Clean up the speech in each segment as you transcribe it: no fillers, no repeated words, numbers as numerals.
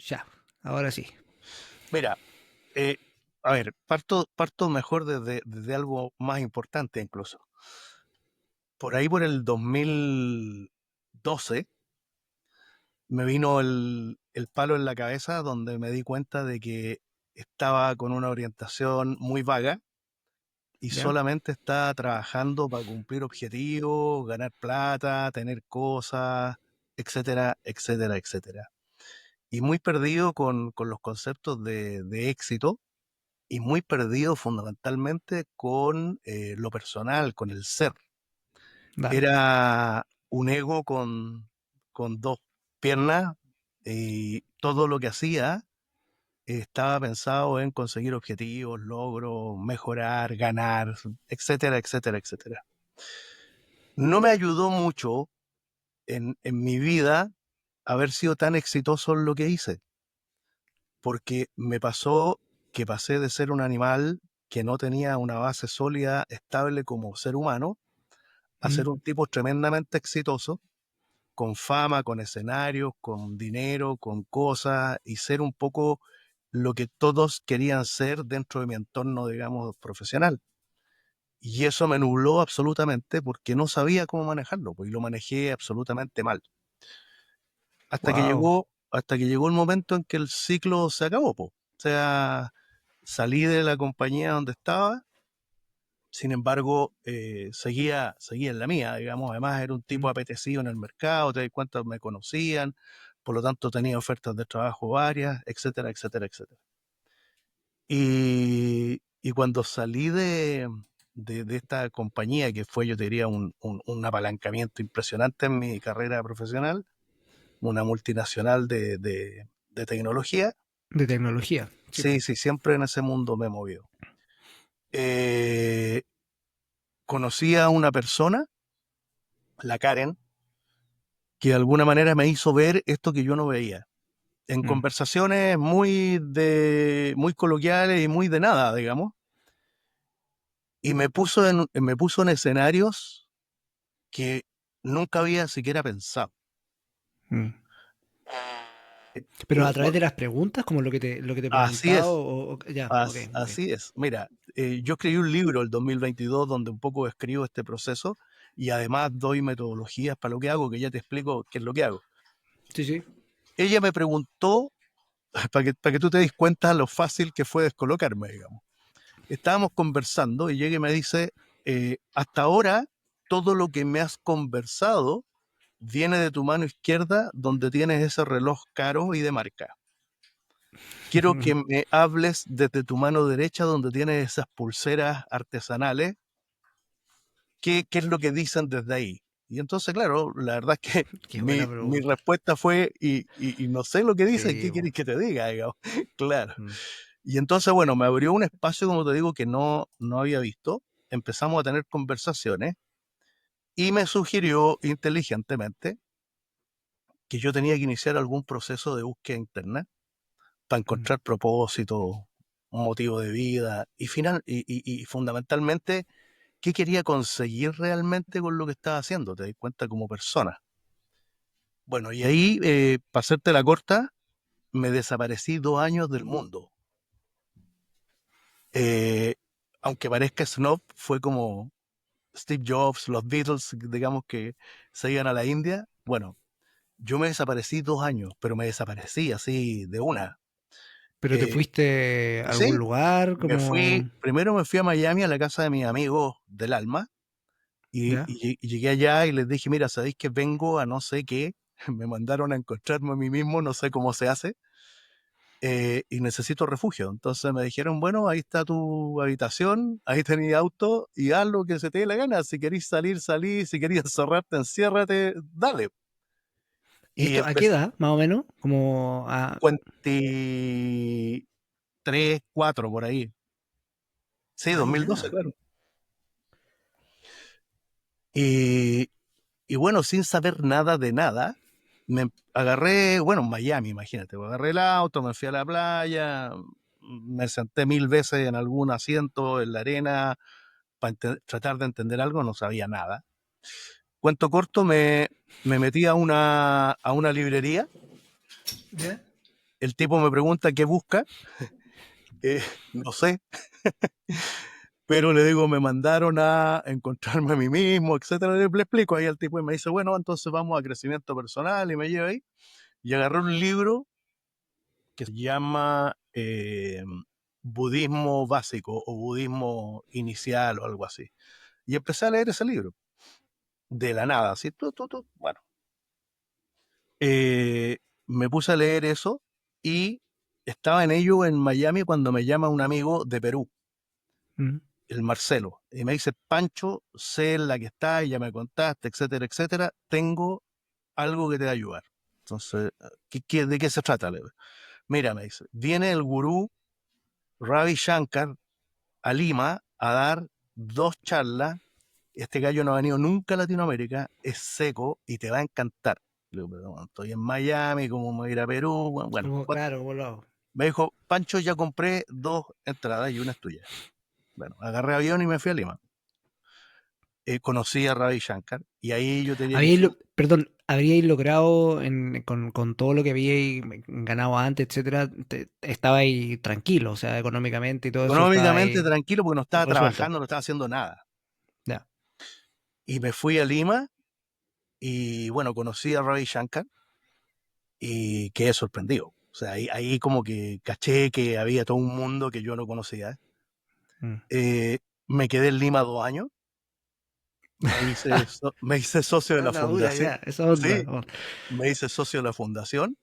Ya, ahora sí. Mira, eh, a ver, parto mejor desde algo más importante incluso. Por ahí por el 2012 me vino el palo en la cabeza donde me di cuenta de que estaba con una orientación muy vaga y ¿Ya? solamente estaba trabajando para cumplir objetivos, ganar plata, tener cosas, etcétera, etcétera, etcétera. Y muy perdido con los conceptos de éxito y muy perdido fundamentalmente con lo personal, con el ser. Vale. Era un ego con dos piernas y todo lo que hacía estaba pensado en conseguir objetivos, logros, mejorar, ganar, etcétera, etcétera, etcétera. No me ayudó mucho en mi vida haber sido tan exitoso en lo que hice, porque me pasó que pasé de ser un animal que no tenía una base sólida, estable como ser humano, a Mm. ser un tipo tremendamente exitoso, con fama, con escenarios, con dinero, con cosas, y ser un poco lo que todos querían ser dentro de mi entorno, digamos, profesional. Y eso me nubló absolutamente porque no sabía cómo manejarlo, pues, y lo manejé absolutamente mal. Wow. Hasta que llegó el momento en que el ciclo se acabó, pues. O sea, salí de la compañía donde estaba, sin embargo, seguía en la mía, digamos. Además, era un tipo Mm. apetecido en el mercado, te das cuenta, me conocían, por lo tanto tenía ofertas de trabajo varias, etcétera, etcétera, etcétera. Y cuando salí de esta compañía, que fue, yo te diría, un apalancamiento impresionante en mi carrera profesional, una multinacional de tecnología, De tecnología. Sí, po. sí, sí, siempre en ese mundo me he movido. Eh, Conocí a una persona, la Karen, que de alguna manera me hizo ver esto que yo no veía. En Mm. conversaciones muy coloquiales y muy de nada, digamos, y me puso en escenarios que nunca había siquiera pensado. Mm. Y Pero a través de las preguntas, como lo que te así preguntaba, es, ya, ok, ok. así es. Mira, yo escribí un libro el 2022 donde un poco describo este proceso y además doy metodologías para lo que hago, que ya te explico qué es lo que hago. Sí, sí. Ella me preguntó, para que tú te des cuenta lo fácil que fue descolocarme, digamos. Estábamos conversando y llega y me dice, hasta ahora todo lo que me has conversado viene de tu mano izquierda donde tienes ese reloj caro y de marca. Quiero que me hables desde tu mano derecha donde tienes esas pulseras artesanales. ¿Qué es lo que dicen desde ahí? Y entonces, claro, la verdad es que Qué mi, buena mi pregunta. respuesta fue, y no sé lo que dicen, Sí, ¿qué po. quieres que te diga? Digamos. Claro. Mm. Y entonces, bueno, me abrió un espacio, como te digo, que no había visto. Empezamos a tener conversaciones y me sugirió inteligentemente que yo tenía que iniciar algún proceso de búsqueda interna para Mm. encontrar propósito, un motivo de vida y fundamentalmente qué quería conseguir realmente con lo que estaba haciendo, te das cuenta como persona. Bueno, y ahí, para hacerte la corta, me desaparecí 2 años del mundo. Eh, Aunque parezca snob, fue como Steve Jobs, los Beatles, digamos que se iban a la India. Bueno, yo me desaparecí 2 años, pero me desaparecí así de una. ¿Pero te Eh, fuiste a algún sí, lugar como... primero me fui a Miami a la casa de mis amigos del alma ¿Ya? y llegué allá y les dije, mira, ¿sabéis que vengo a no sé qué? Me mandaron a encontrarme a mí mismo, no sé cómo se hace, y necesito refugio. Entonces me dijeron, bueno, ahí está tu habitación, ahí tenéis auto y haz lo que se te dé la gana. Si queréis salir, salí, si queréis encerrarte, enciérrate, dale. ¿Y Y esto a qué empecé edad, más o menos? Como a... 53, 4 por ahí. Sí, Ah, 2012, ya. claro. Y, y bueno, sin saber nada de nada, me agarré, bueno, en Miami, imagínate, pues, agarré el auto, me fui a la playa, me senté 1000 veces en algún asiento en la arena para tratar de entender algo, no sabía nada. Cuento corto, me metí a una librería ¿Ya? el tipo me pregunta qué busca, no sé, pero le digo, me mandaron a encontrarme a mí mismo, etcétera, le explico ahí al tipo y me dice, bueno, entonces vamos a crecimiento personal y me lleva ahí y agarré un libro que se llama Budismo Básico o Budismo Inicial o algo así. Y empecé a leer ese libro, de la nada, así, bueno. Me puse a leer eso y estaba en ello en Miami cuando me llama un amigo de Perú, Mm. el Marcelo, y me dice, Pancho, sé en la que está, ya me contaste, etcétera, etcétera, tengo algo que te va a ayudar. Entonces, ¿de qué se trata? Le digo. Mira, me dice, viene el gurú Ravi Shankar a Lima a dar 2 charlas. Este gallo no ha venido nunca a Latinoamérica, es seco y te va a encantar. Le digo, pero bueno, estoy en Miami, ¿cómo me voy a ir a Perú? Bueno, Como, claro, como me dijo, Pancho, ya compré 2 entradas y una es tuya. Bueno, agarré avión y me fui a Lima. Conocí a Ravi Shankar y ahí yo tenía que perdón, habríais logrado con todo lo que habíais ganado antes, etcétera, estaba ahí tranquilo, o sea, económicamente y todo eso estaba económicamente ahí tranquilo porque no estaba resuelto. trabajando, no estaba haciendo nada. Ya. Y me fui a Lima y bueno, conocí a Ravi Shankar y quedé sorprendido. O sea, ahí como que caché que había todo un mundo que yo no conocía. Mm. Eh, Me quedé en Lima 2 años, me hice socio de la Anda dura fundación. ya, esa onda. Sí, me hice socio de la fundación,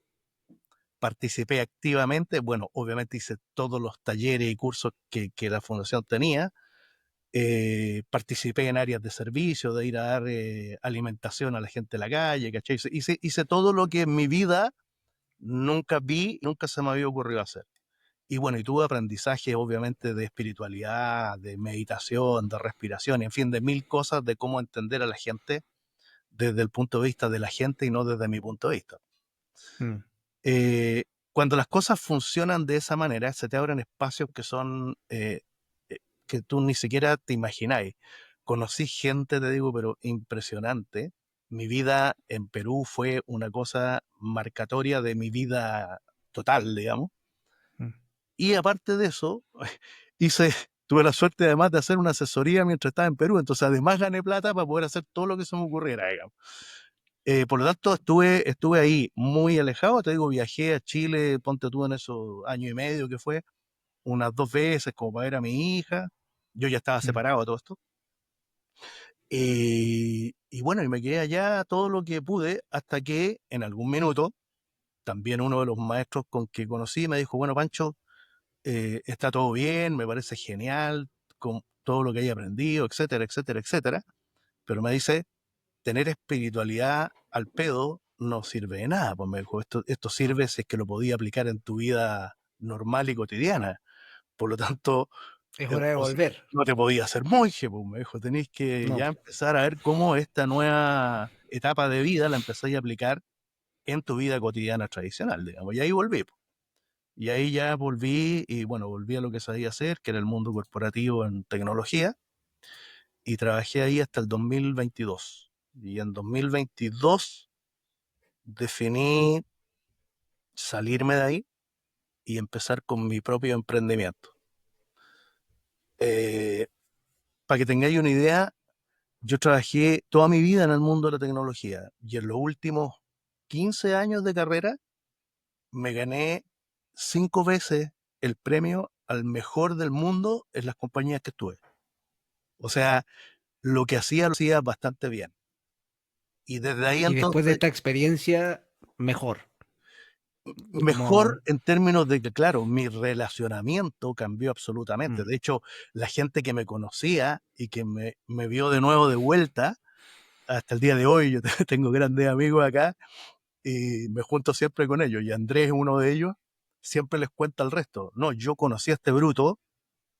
participé activamente. Bueno, obviamente hice todos los talleres y cursos que la fundación tenía. Participé en áreas de servicio, de ir a dar alimentación a la gente de la calle, ¿cachai? Hice todo lo que en mi vida nunca vi, nunca se me había ocurrido hacer. Y bueno, y tuve aprendizaje obviamente de espiritualidad, de meditación, de respiración, en fin, de mil cosas de cómo entender a la gente desde el punto de vista de la gente y no desde mi punto de vista. Mm. Eh, Cuando las cosas funcionan de esa manera, se te abren espacios que son que tú ni siquiera te imagináis. Conocí gente, te digo, pero impresionante. Mi vida en Perú fue una cosa marcatoria de mi vida total, digamos. Mm. Y aparte de eso, hice, tuve la suerte además de hacer una asesoría mientras estaba en Perú, entonces además gané plata para poder hacer todo lo que se me ocurriera, digamos. Por lo tanto, estuve ahí muy alejado, te digo, viajé a Chile, ponte tú en esos años y medio que fue, unas 2 veces como para ver a mi hija, yo ya estaba Mm. separado de todo esto, y bueno, y me quedé allá todo lo que pude hasta que en algún minuto, también uno de los maestros con que conocí me dijo, bueno, Pancho, está todo bien, me parece genial con todo lo que hay aprendido, etcétera, etcétera, etcétera, pero me dice, tener espiritualidad al pedo no sirve de nada, pues me dijo, esto No, sirve si es que lo podía aplicar en tu vida normal y cotidiana, por lo tanto, es hora de o sea, volver. no te podía hacer monje, pues me dijo, tenéis que No. ya empezar a ver cómo esta nueva etapa de vida la empezáis a aplicar en tu vida cotidiana tradicional, digamos, y ahí volví. Pues. Y ahí ya volví y bueno, volví a lo que sabía hacer, que era el mundo corporativo en tecnología, y trabajé ahí hasta el 2022. Y en 2022 definí salirme de ahí y empezar con mi propio emprendimiento. Eh, para que tengáis una idea, yo trabajé toda mi vida en el mundo de la tecnología y en los últimos 15 años de carrera me gané 5 veces el premio al mejor del mundo en las compañías que estuve. O sea, lo que hacía lo hacía bastante bien. Y desde ahí Y después de entonces, esta experiencia, mejor. Como. mejor en términos de que, claro, mi relacionamiento cambió Mm. absolutamente. De hecho, la gente que me conocía y que me vio de nuevo de vuelta, hasta el día de hoy, yo tengo grandes amigos acá y me junto siempre con ellos. Y Andrés es uno de ellos, siempre les cuenta al resto. No, yo conocí a este bruto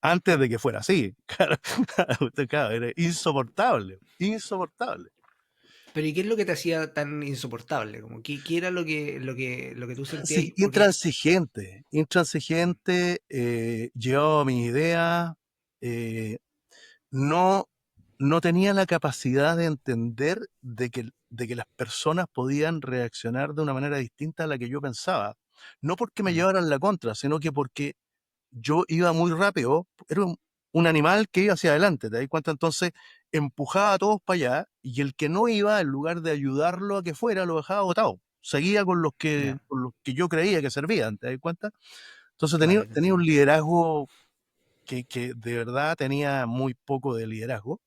antes de que fuera así. Claro, era insoportable, insoportable. Pero ¿y qué es lo que te hacía tan insoportable? Como, ¿qué era lo que tú sentías Sí, ahí? Porque intransigente, intransigente, llevaba mis ideas, eh, no, no tenía la capacidad de entender de que las personas podían reaccionar de una manera distinta a la que yo pensaba. No porque me Mm, llevaran la contra, sino que porque yo iba muy rápido, era un animal que iba hacia adelante, ¿te das cuenta? Entonces empujaba a todos para allá y el que no iba, en lugar de ayudarlo a que fuera, lo dejaba botado. Seguía ya, con los que yo creía que servían, ¿te das cuenta? Entonces claro, te tenía un entiendo. liderazgo que de verdad tenía muy poco de liderazgo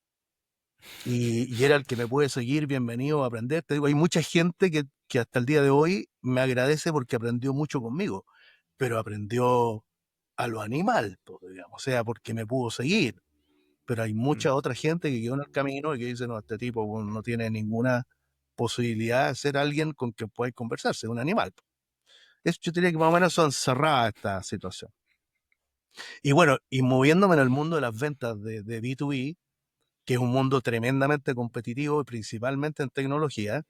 y era el que me puede seguir, bienvenido a aprender. Te digo, hay mucha gente que hasta el día de hoy me agradece porque aprendió mucho conmigo, pero aprendió a lo animal, pues, digamos, o sea, porque me pudo seguir. Pero hay Mm, mucha otra gente que quedó en el camino y que dice, no, este tipo bueno, no tiene ninguna posibilidad de ser alguien con quien pueda conversarse, es un animal. Eso yo diría que más o menos son cerradas esta situación. Y bueno, y moviéndome en el mundo de las ventas de B2B, que es un mundo tremendamente competitivo y principalmente en tecnología,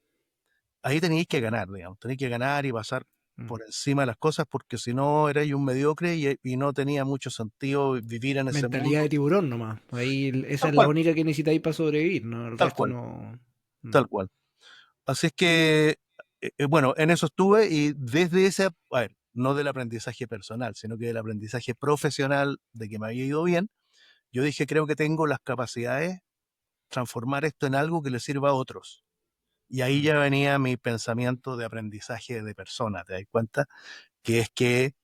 ahí tenéis que ganar, digamos, tenéis que ganar y pasar mm. por encima de las cosas porque si no erais un mediocre y no tenía mucho sentido vivir en ese Mentalidad mundo. de tiburón nomás. Ahí esa Tal es la cual, única que necesitáis para sobrevivir, ¿no? El tal resto cual, no. Mm, tal cual. Así es que, bueno, en eso estuve y desde ese, a ver, no del aprendizaje personal, sino que del aprendizaje profesional de que me había ido bien, yo dije, creo que tengo las capacidades transformar esto en algo que le sirva a otros. Y ahí mm, ya venía mi pensamiento de aprendizaje de persona, ¿te das cuenta? Que es que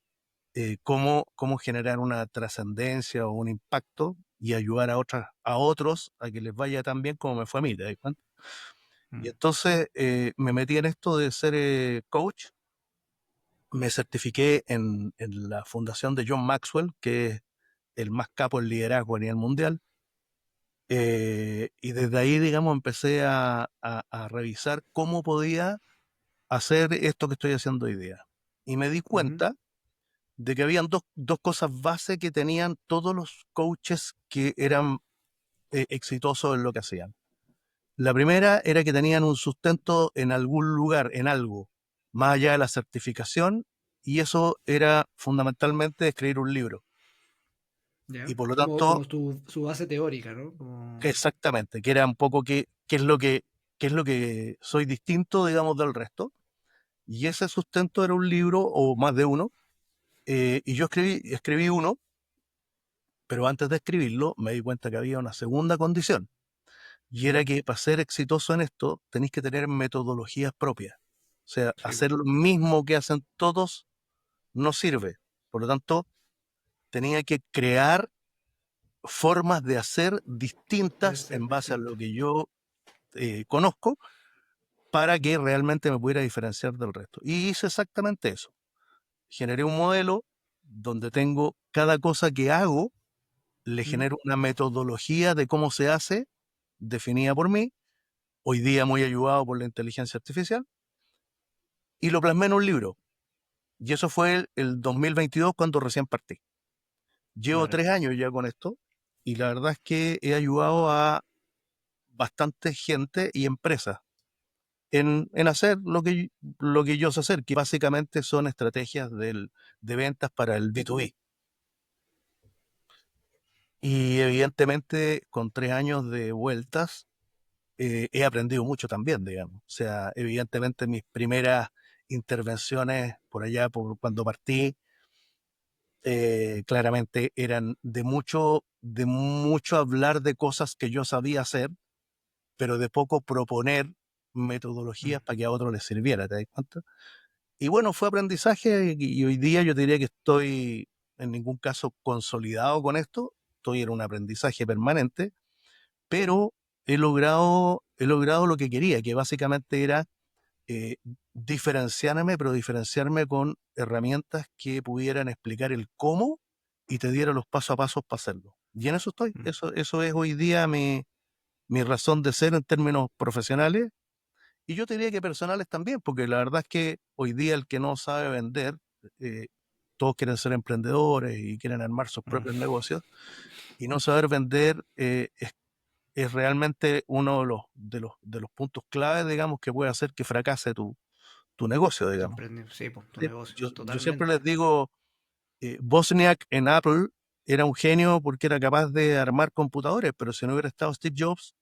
cómo generar una trascendencia o un impacto y ayudar a otros a que les vaya tan bien como me fue a mí, ¿te das cuenta? Y mm, entonces me metí en esto de ser coach, me certifiqué en la fundación de John Maxwell, que es el más capo en liderazgo a nivel mundial, y desde ahí, digamos, empecé a revisar cómo podía hacer esto que estoy haciendo hoy día. Y me di ujú, cuenta de que habían dos cosas base que tenían todos los coaches que eran exitosos en lo que hacían. La primera era que tenían un sustento en algún lugar, en algo, más allá de la certificación, y eso era fundamentalmente escribir un libro. ya. Y por lo Como tanto, su base teórica, ¿no? Como, exactamente, que era un poco qué es lo que soy distinto, digamos, del resto. Y ese sustento era un libro o más de uno. Y yo escribí uno, pero antes de escribirlo me di cuenta que había una segunda condición. Y era ya. que para ser exitoso en esto tenéis que tener metodologías propias. O sea, Sí, po. hacer lo mismo que hacen todos no sirve. Por lo tanto, tenía que crear formas de hacer Debe distintas ser en base a lo distinto. que yo conozco para que realmente me pudiera diferenciar del resto. Y hice exactamente eso. Generé un modelo donde tengo cada cosa que hago, le Mm, genero una metodología de cómo se hace, definida por mí, hoy día muy ayudado por la inteligencia artificial, y lo plasmé en un libro. Y eso fue el 2022 cuando recién partí. Llevo vale. 3 años ya con esto y la verdad es que he ayudado a bastante gente y empresas en hacer lo que yo sé hacer, que básicamente son estrategias de ventas para el B2B. Y evidentemente con 3 años de vueltas he aprendido mucho también, digamos. O sea, evidentemente mis primeras intervenciones por allá, por cuando partí, claramente eran de mucho hablar de cosas que yo sabía hacer, pero de poco proponer Mm, metodologías para que a otros les sirviera, ¿te das cuenta? Y bueno, fue aprendizaje y hoy día yo diría que estoy en ningún caso consolidado con esto, estoy en un aprendizaje permanente, pero he logrado lo que quería, que básicamente era eh, diferenciarme, pero diferenciarme con herramientas que pudieran explicar el cómo y te dieran los pasos a pasos para hacerlo. Y en eso estoy. mm, Eso es hoy día mi razón de ser en términos profesionales. Y yo te diría que personales también, porque la verdad es que hoy día el que no sabe vender, eh, todos quieren ser emprendedores y quieren armar sus propios mm. negocios, y no saber vender es realmente uno de los puntos claves, digamos, que puede hacer que fracase tu negocio, digamos. Sí, po, tu Sí, negocio, yo siempre les totalmente. digo, Wozniak en Apple era un genio porque era capaz de armar computadores, pero si no hubiera estado Steve Jobs,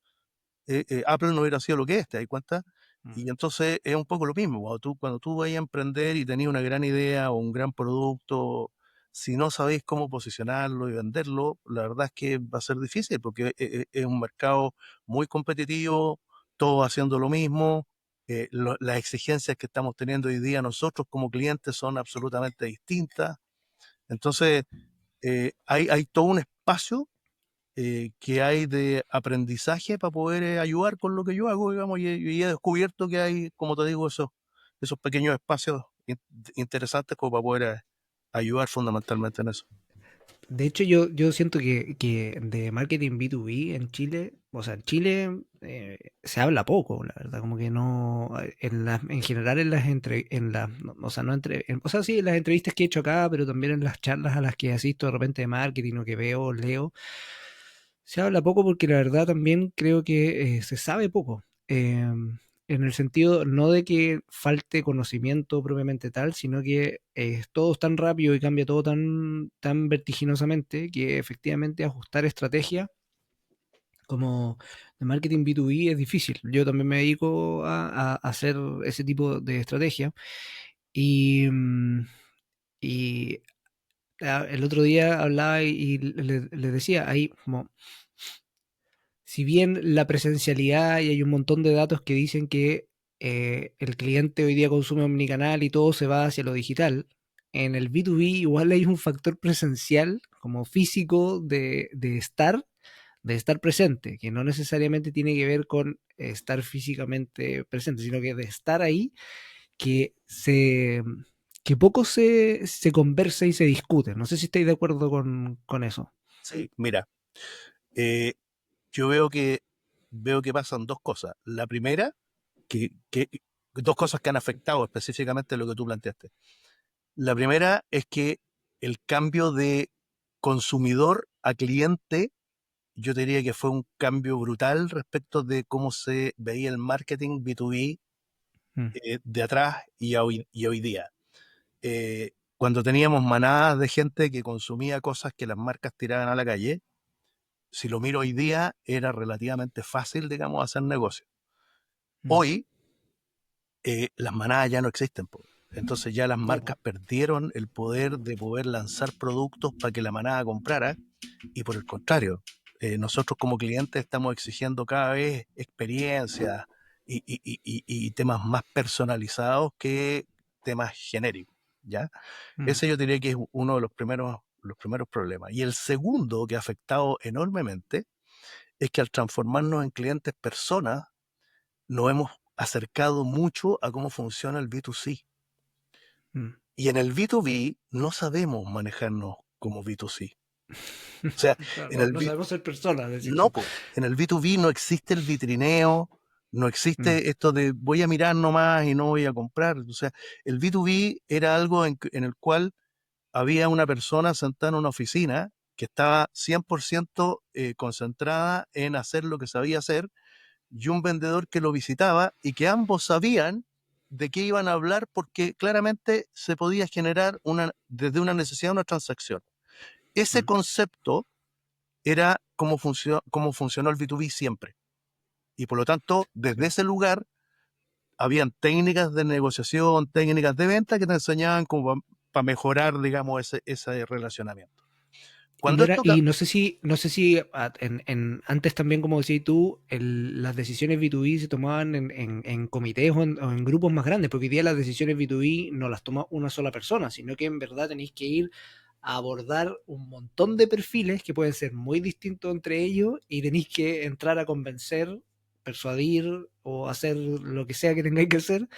Apple no hubiera sido lo que es, ¿te das cuenta? Mm. Y entonces es un poco lo mismo, cuando tú vas a emprender y tenés una gran idea o un gran producto, si no sabéis cómo posicionarlo y venderlo, la verdad es que va a ser difícil porque es un mercado muy competitivo, todos haciendo lo mismo, las exigencias que estamos teniendo hoy día nosotros como clientes son absolutamente distintas. Entonces, hay todo un espacio que hay de aprendizaje para poder ayudar con lo que yo hago, digamos, y he descubierto que hay, como te digo, esos pequeños espacios interesantes como para poder ayudar fundamentalmente en eso. De hecho, yo siento que de marketing B2B en Chile, o sea, en Chile se habla poco, la verdad, como que no, en general en las o sea, no o sea, sí, en las entrevistas que he hecho acá, pero también en las charlas a las que asisto de repente de marketing o que veo, leo, se habla poco porque la verdad también creo que se sabe poco. En el sentido no de que falte conocimiento propiamente tal, sino que todo es tan rápido y cambia todo tan vertiginosamente que efectivamente ajustar estrategia como de marketing B2B es difícil. Yo también me dedico a hacer ese tipo de estrategia y, y el otro día hablaba y le decía ahí como si bien la presencialidad y hay un montón de datos que dicen que el cliente hoy día consume omnicanal y todo se va hacia lo digital, en el B2B igual hay un factor presencial como físico de estar presente, que no necesariamente tiene que ver con estar físicamente presente, sino que de estar ahí, que se que poco se conversa y se discute. No sé si estáis de acuerdo con eso. Sí, mira, eh, yo veo que pasan dos cosas. La primera, dos cosas que han afectado específicamente lo que tú planteaste. La primera es que el cambio de consumidor a cliente, yo te diría que fue un cambio brutal respecto de cómo se veía el marketing B2B Mm, de atrás y hoy día. Cuando teníamos manadas de gente que consumía cosas que las marcas tiraban a la calle, si lo miro hoy día, era relativamente fácil, digamos, hacer negocio. mm. Hoy, las manadas ya no existen, po. Entonces ya las No, marcas po. perdieron el poder de poder lanzar productos para que la manada comprara y por el contrario, nosotros como clientes estamos exigiendo cada vez experiencias y temas más personalizados que temas genéricos, ¿ya? Mm, Ese yo diría que es uno de los primeros problemas. Y el segundo que ha afectado enormemente es que al transformarnos en clientes personas, nos hemos acercado mucho a cómo funciona el B2C. mm. Y en el B2B no sabemos manejarnos como B2C. O sea, Claro, en no, el, no sabemos ser personas, decís no, tú. po. En el B2B no existe el vitrineo, no Mm, existe esto de voy a mirar nomás y no voy a comprar. O sea, el B2B era algo en el cual había una persona sentada en una oficina que estaba 100% concentrada en hacer lo que sabía hacer y un vendedor que lo visitaba y que ambos sabían de qué iban a hablar porque claramente se podía generar desde una necesidad una transacción. Ese mm, concepto era cómo funcionó el B2B siempre. Y por lo tanto, sí. desde ese lugar, habían técnicas de negociación, técnicas de venta que te enseñaban como para mejorar, digamos, ese relacionamiento. Y no Cuando era, esto, y no sé si antes también, como decías tú, las decisiones B2B se tomaban en comités o en grupos más grandes, porque hoy día las decisiones B2B no las toma una sola persona, sino que en verdad tenéis que ir a abordar un montón de perfiles que pueden ser muy distintos entre ellos y tenéis que entrar a convencer, persuadir o hacer lo que sea que tengáis que hacer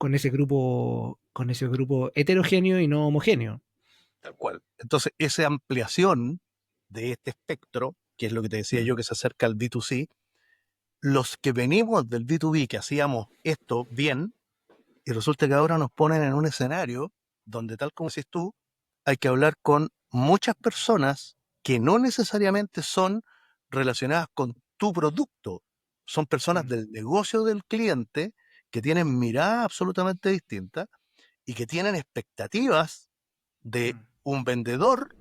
con ese grupo heterogéneo y no homogéneo. tal cual. Entonces, esa ampliación de este espectro, que es lo que te decía Mm, yo que se acerca al B2C, los que venimos del B2B, que hacíamos esto bien, y resulta que ahora nos ponen en un escenario donde, tal como decís tú, hay que hablar con muchas personas que no necesariamente son relacionadas con tu producto. Son personas mm, del negocio del cliente que tienen mirada absolutamente distinta y que tienen expectativas de mm. un vendedor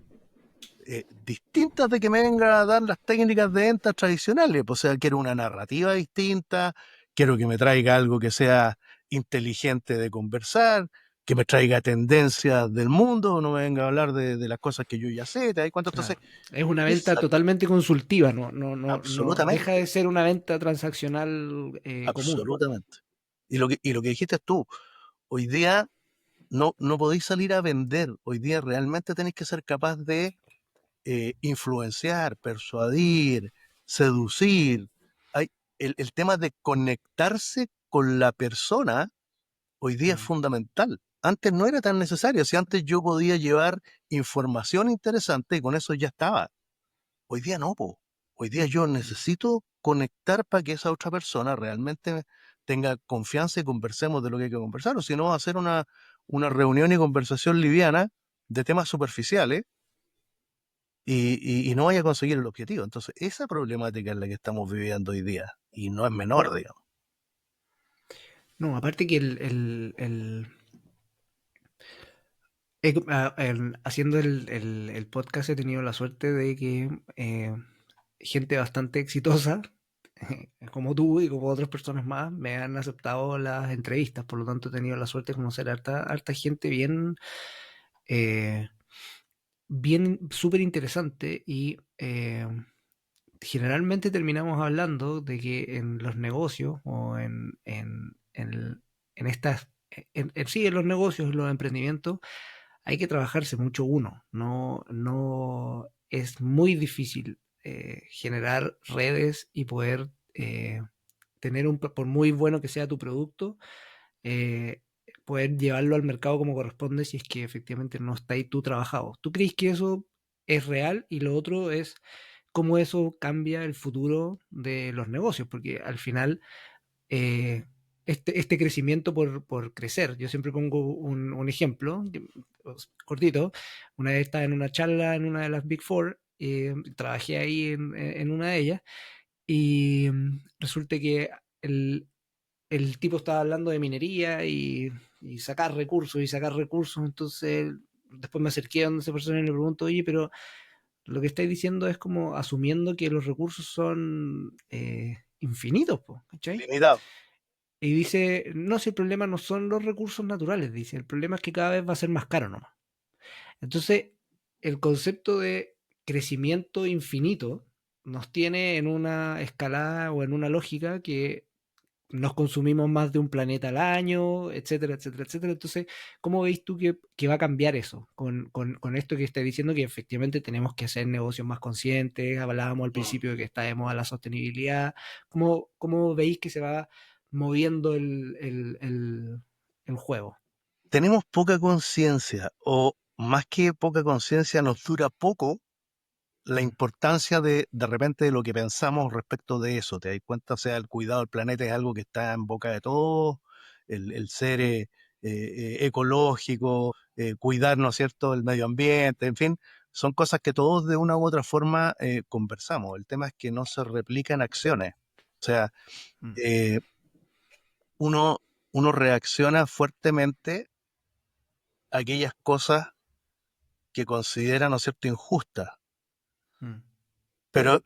distintas de que me venga a dar las técnicas de venta tradicionales. Pues, o sea, quiero una narrativa distinta, quiero que me traiga algo que sea inteligente de conversar, que me traiga tendencias del mundo, no me venga a hablar de las cosas que yo ya sé, ¿te das cuenta? Entonces, Claro. Es una venta esa, totalmente consultiva, no deja absolutamente, de ser una venta transaccional común. absolutamente. Y lo que dijiste tú, hoy día no podéis salir a vender, hoy día realmente tenéis que ser capaz de influenciar, persuadir, seducir. El tema de conectarse con la persona hoy día es Mm, fundamental. Antes no era tan necesario, si antes yo podía llevar información interesante y con eso ya estaba. Hoy día no, po. Hoy día yo mm. necesito conectar para que esa otra persona realmente tenga confianza y conversemos de lo que hay que conversar, o si no, hacer una reunión y conversación liviana de temas superficiales y no vaya a conseguir el objetivo. Entonces, esa problemática es la que estamos viviendo hoy día y no es menor, digamos. No, aparte que haciendo el podcast he tenido la suerte de que gente bastante exitosa, como tú y como otras personas más, me han aceptado las entrevistas. Por lo tanto, he tenido la suerte de conocer harta gente eh, bien súper interesante y generalmente terminamos hablando de que en los negocios o en estas, sí, en los negocios, en los emprendimientos, hay que trabajarse mucho uno. No es muy difícil generar redes y poder tener por muy bueno que sea tu producto, eh, poder llevarlo al mercado como corresponde si es que efectivamente no está ahí tú trabajado. ¿Tú crees que eso es real? Y lo otro es cómo eso cambia el futuro de los negocios, porque al final eh, este crecimiento por crecer, yo siempre pongo un ejemplo cortito, una vez estaba en una charla en una de las Big Four, trabajé ahí en una de ellas, y resulta que el, el tipo estaba hablando de minería y sacar recursos, entonces después me acerqué a donde esa persona y le pregunto, oye, pero lo que estáis diciendo es como asumiendo que los recursos son infinitos, po, ¿cachai? Limitado. Y dice, no, si el problema no son los recursos naturales, dice, el problema es que cada vez va a ser más caro nomás. Entonces, el concepto de crecimiento infinito nos tiene en una escalada o en una lógica que nos consumimos más de un planeta al año, etcétera, etcétera, etcétera. Entonces, ¿cómo veis tú que va a cambiar eso con esto que está diciendo que efectivamente tenemos que hacer negocios más conscientes? Hablábamos al Mm. principio de que estábamos a la sostenibilidad. ¿Cómo veis que se va moviendo el juego? Tenemos poca conciencia, o más que poca conciencia, nos dura poco la Mm, importancia de repente de lo que pensamos respecto de eso. ¿Te das cuenta? O sea, el cuidado del planeta es algo que está en boca de todos, el ser ecológico, cuidar, ¿no es cierto?, el medio ambiente, en fin, son cosas que todos de una u otra forma conversamos. El tema es que no se replican acciones. O sea, mm, eh, uno, uno reacciona fuertemente a aquellas cosas que considera, ¿no es cierto?, injustas, mm, pero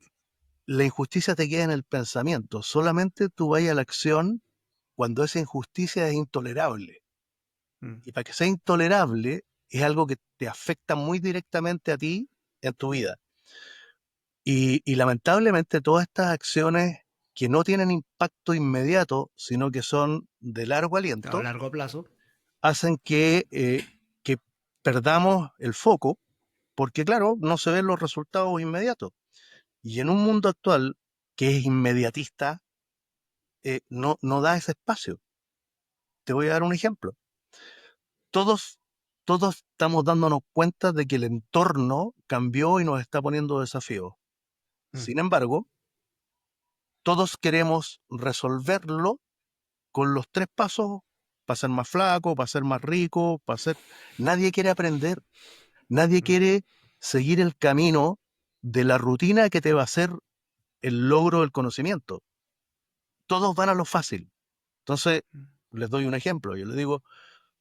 la injusticia te queda en el pensamiento. Solamente tú vayas a la acción cuando esa injusticia es intolerable. mm, Y para que sea intolerable es algo que te afecta muy directamente a ti en tu vida. Y lamentablemente todas estas acciones que no tienen impacto inmediato, sino que son de largo a aliento, largo plazo. hacen que perdamos el foco, porque claro, no se ven los resultados inmediatos. Y en un mundo actual que es inmediatista, no da ese espacio. Te voy a dar un ejemplo. Todos, todos estamos dándonos cuenta de que el entorno cambió y nos está poniendo desafíos. Mm, Sin embargo, todos queremos resolverlo con los tres pasos para ser más flaco, para ser más rico, para ser... Nadie quiere aprender, nadie mm, quiere seguir el camino de la rutina que te va a hacer el logro del conocimiento. Todos van a lo fácil. Entonces, mm. les doy un ejemplo. Yo les digo,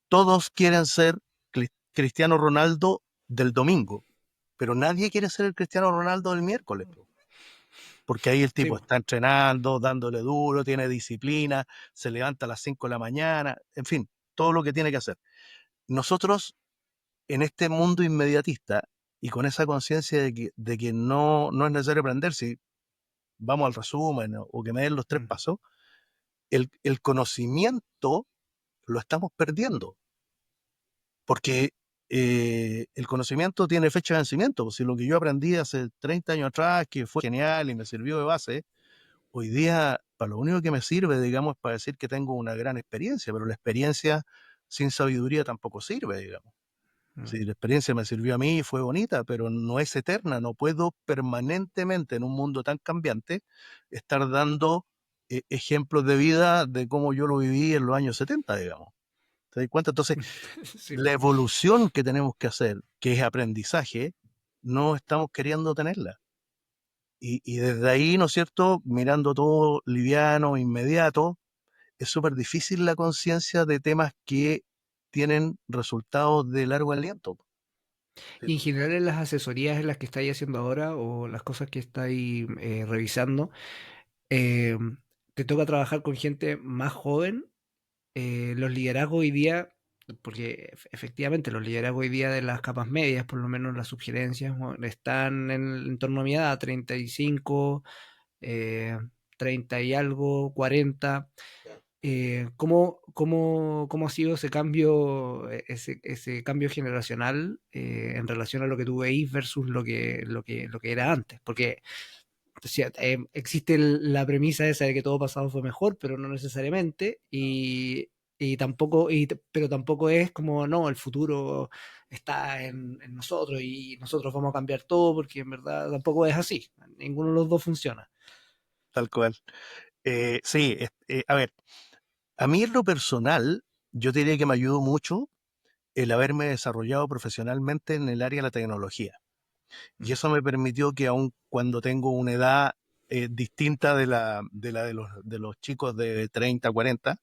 todos quieren ser Cristiano Ronaldo del domingo, pero nadie quiere ser el Cristiano Ronaldo del miércoles. Po. porque ahí el Sí, tipo po. está entrenando, dándole duro, tiene disciplina, se levanta a las 5 de la mañana, en fin, todo lo que tiene que hacer. Nosotros, en este mundo inmediatista y con esa conciencia de que no es necesario aprender, si vamos al resumen o que me den los tres Mm. pasos, el conocimiento lo estamos perdiendo, porque el conocimiento tiene fecha de vencimiento. Pues si lo que yo aprendí hace 30 años atrás, que fue genial y me sirvió de base, hoy día para lo único que me sirve, digamos, para decir que tengo una gran experiencia, pero la experiencia sin sabiduría tampoco sirve, digamos. Mm. Si la experiencia me sirvió a mí, fue bonita, pero no es eterna. No puedo permanentemente en un mundo tan cambiante estar dando ejemplos de vida de cómo yo lo viví en los años 70, digamos. ¿Te das cuenta? Entonces, Sí, la po. evolución que tenemos que hacer, que es aprendizaje, no estamos queriendo tenerla. Y desde ahí, ¿no es cierto? Mirando todo liviano, inmediato, es súper difícil la conciencia de temas que tienen resultados de largo aliento. Sí. Y en general en las asesorías en las que estáis haciendo ahora o las cosas que estáis revisando, eh, te toca trabajar con gente más joven. Los liderazgos hoy día, porque efectivamente los liderazgos hoy día de las capas medias, por lo menos las sugerencias, bueno, están en torno a mi edad, 35, eh, 30 y algo, 40. ¿Cómo ha sido ese cambio, ese cambio generacional en relación a lo que tú veis versus lo que era antes? Porque o sea, existe la premisa esa de que todo pasado fue mejor, pero no necesariamente, y tampoco, pero tampoco es como, no, el futuro está en nosotros y nosotros vamos a cambiar todo, porque en verdad tampoco es así. Ninguno de los dos funciona. Tal cual. Sí, a ver, a mí en lo personal, yo diría que me ayudó mucho el haberme desarrollado profesionalmente en el área de la tecnología. Y Mm, eso me permitió que aun cuando tengo una edad distinta de los chicos de 30, 40,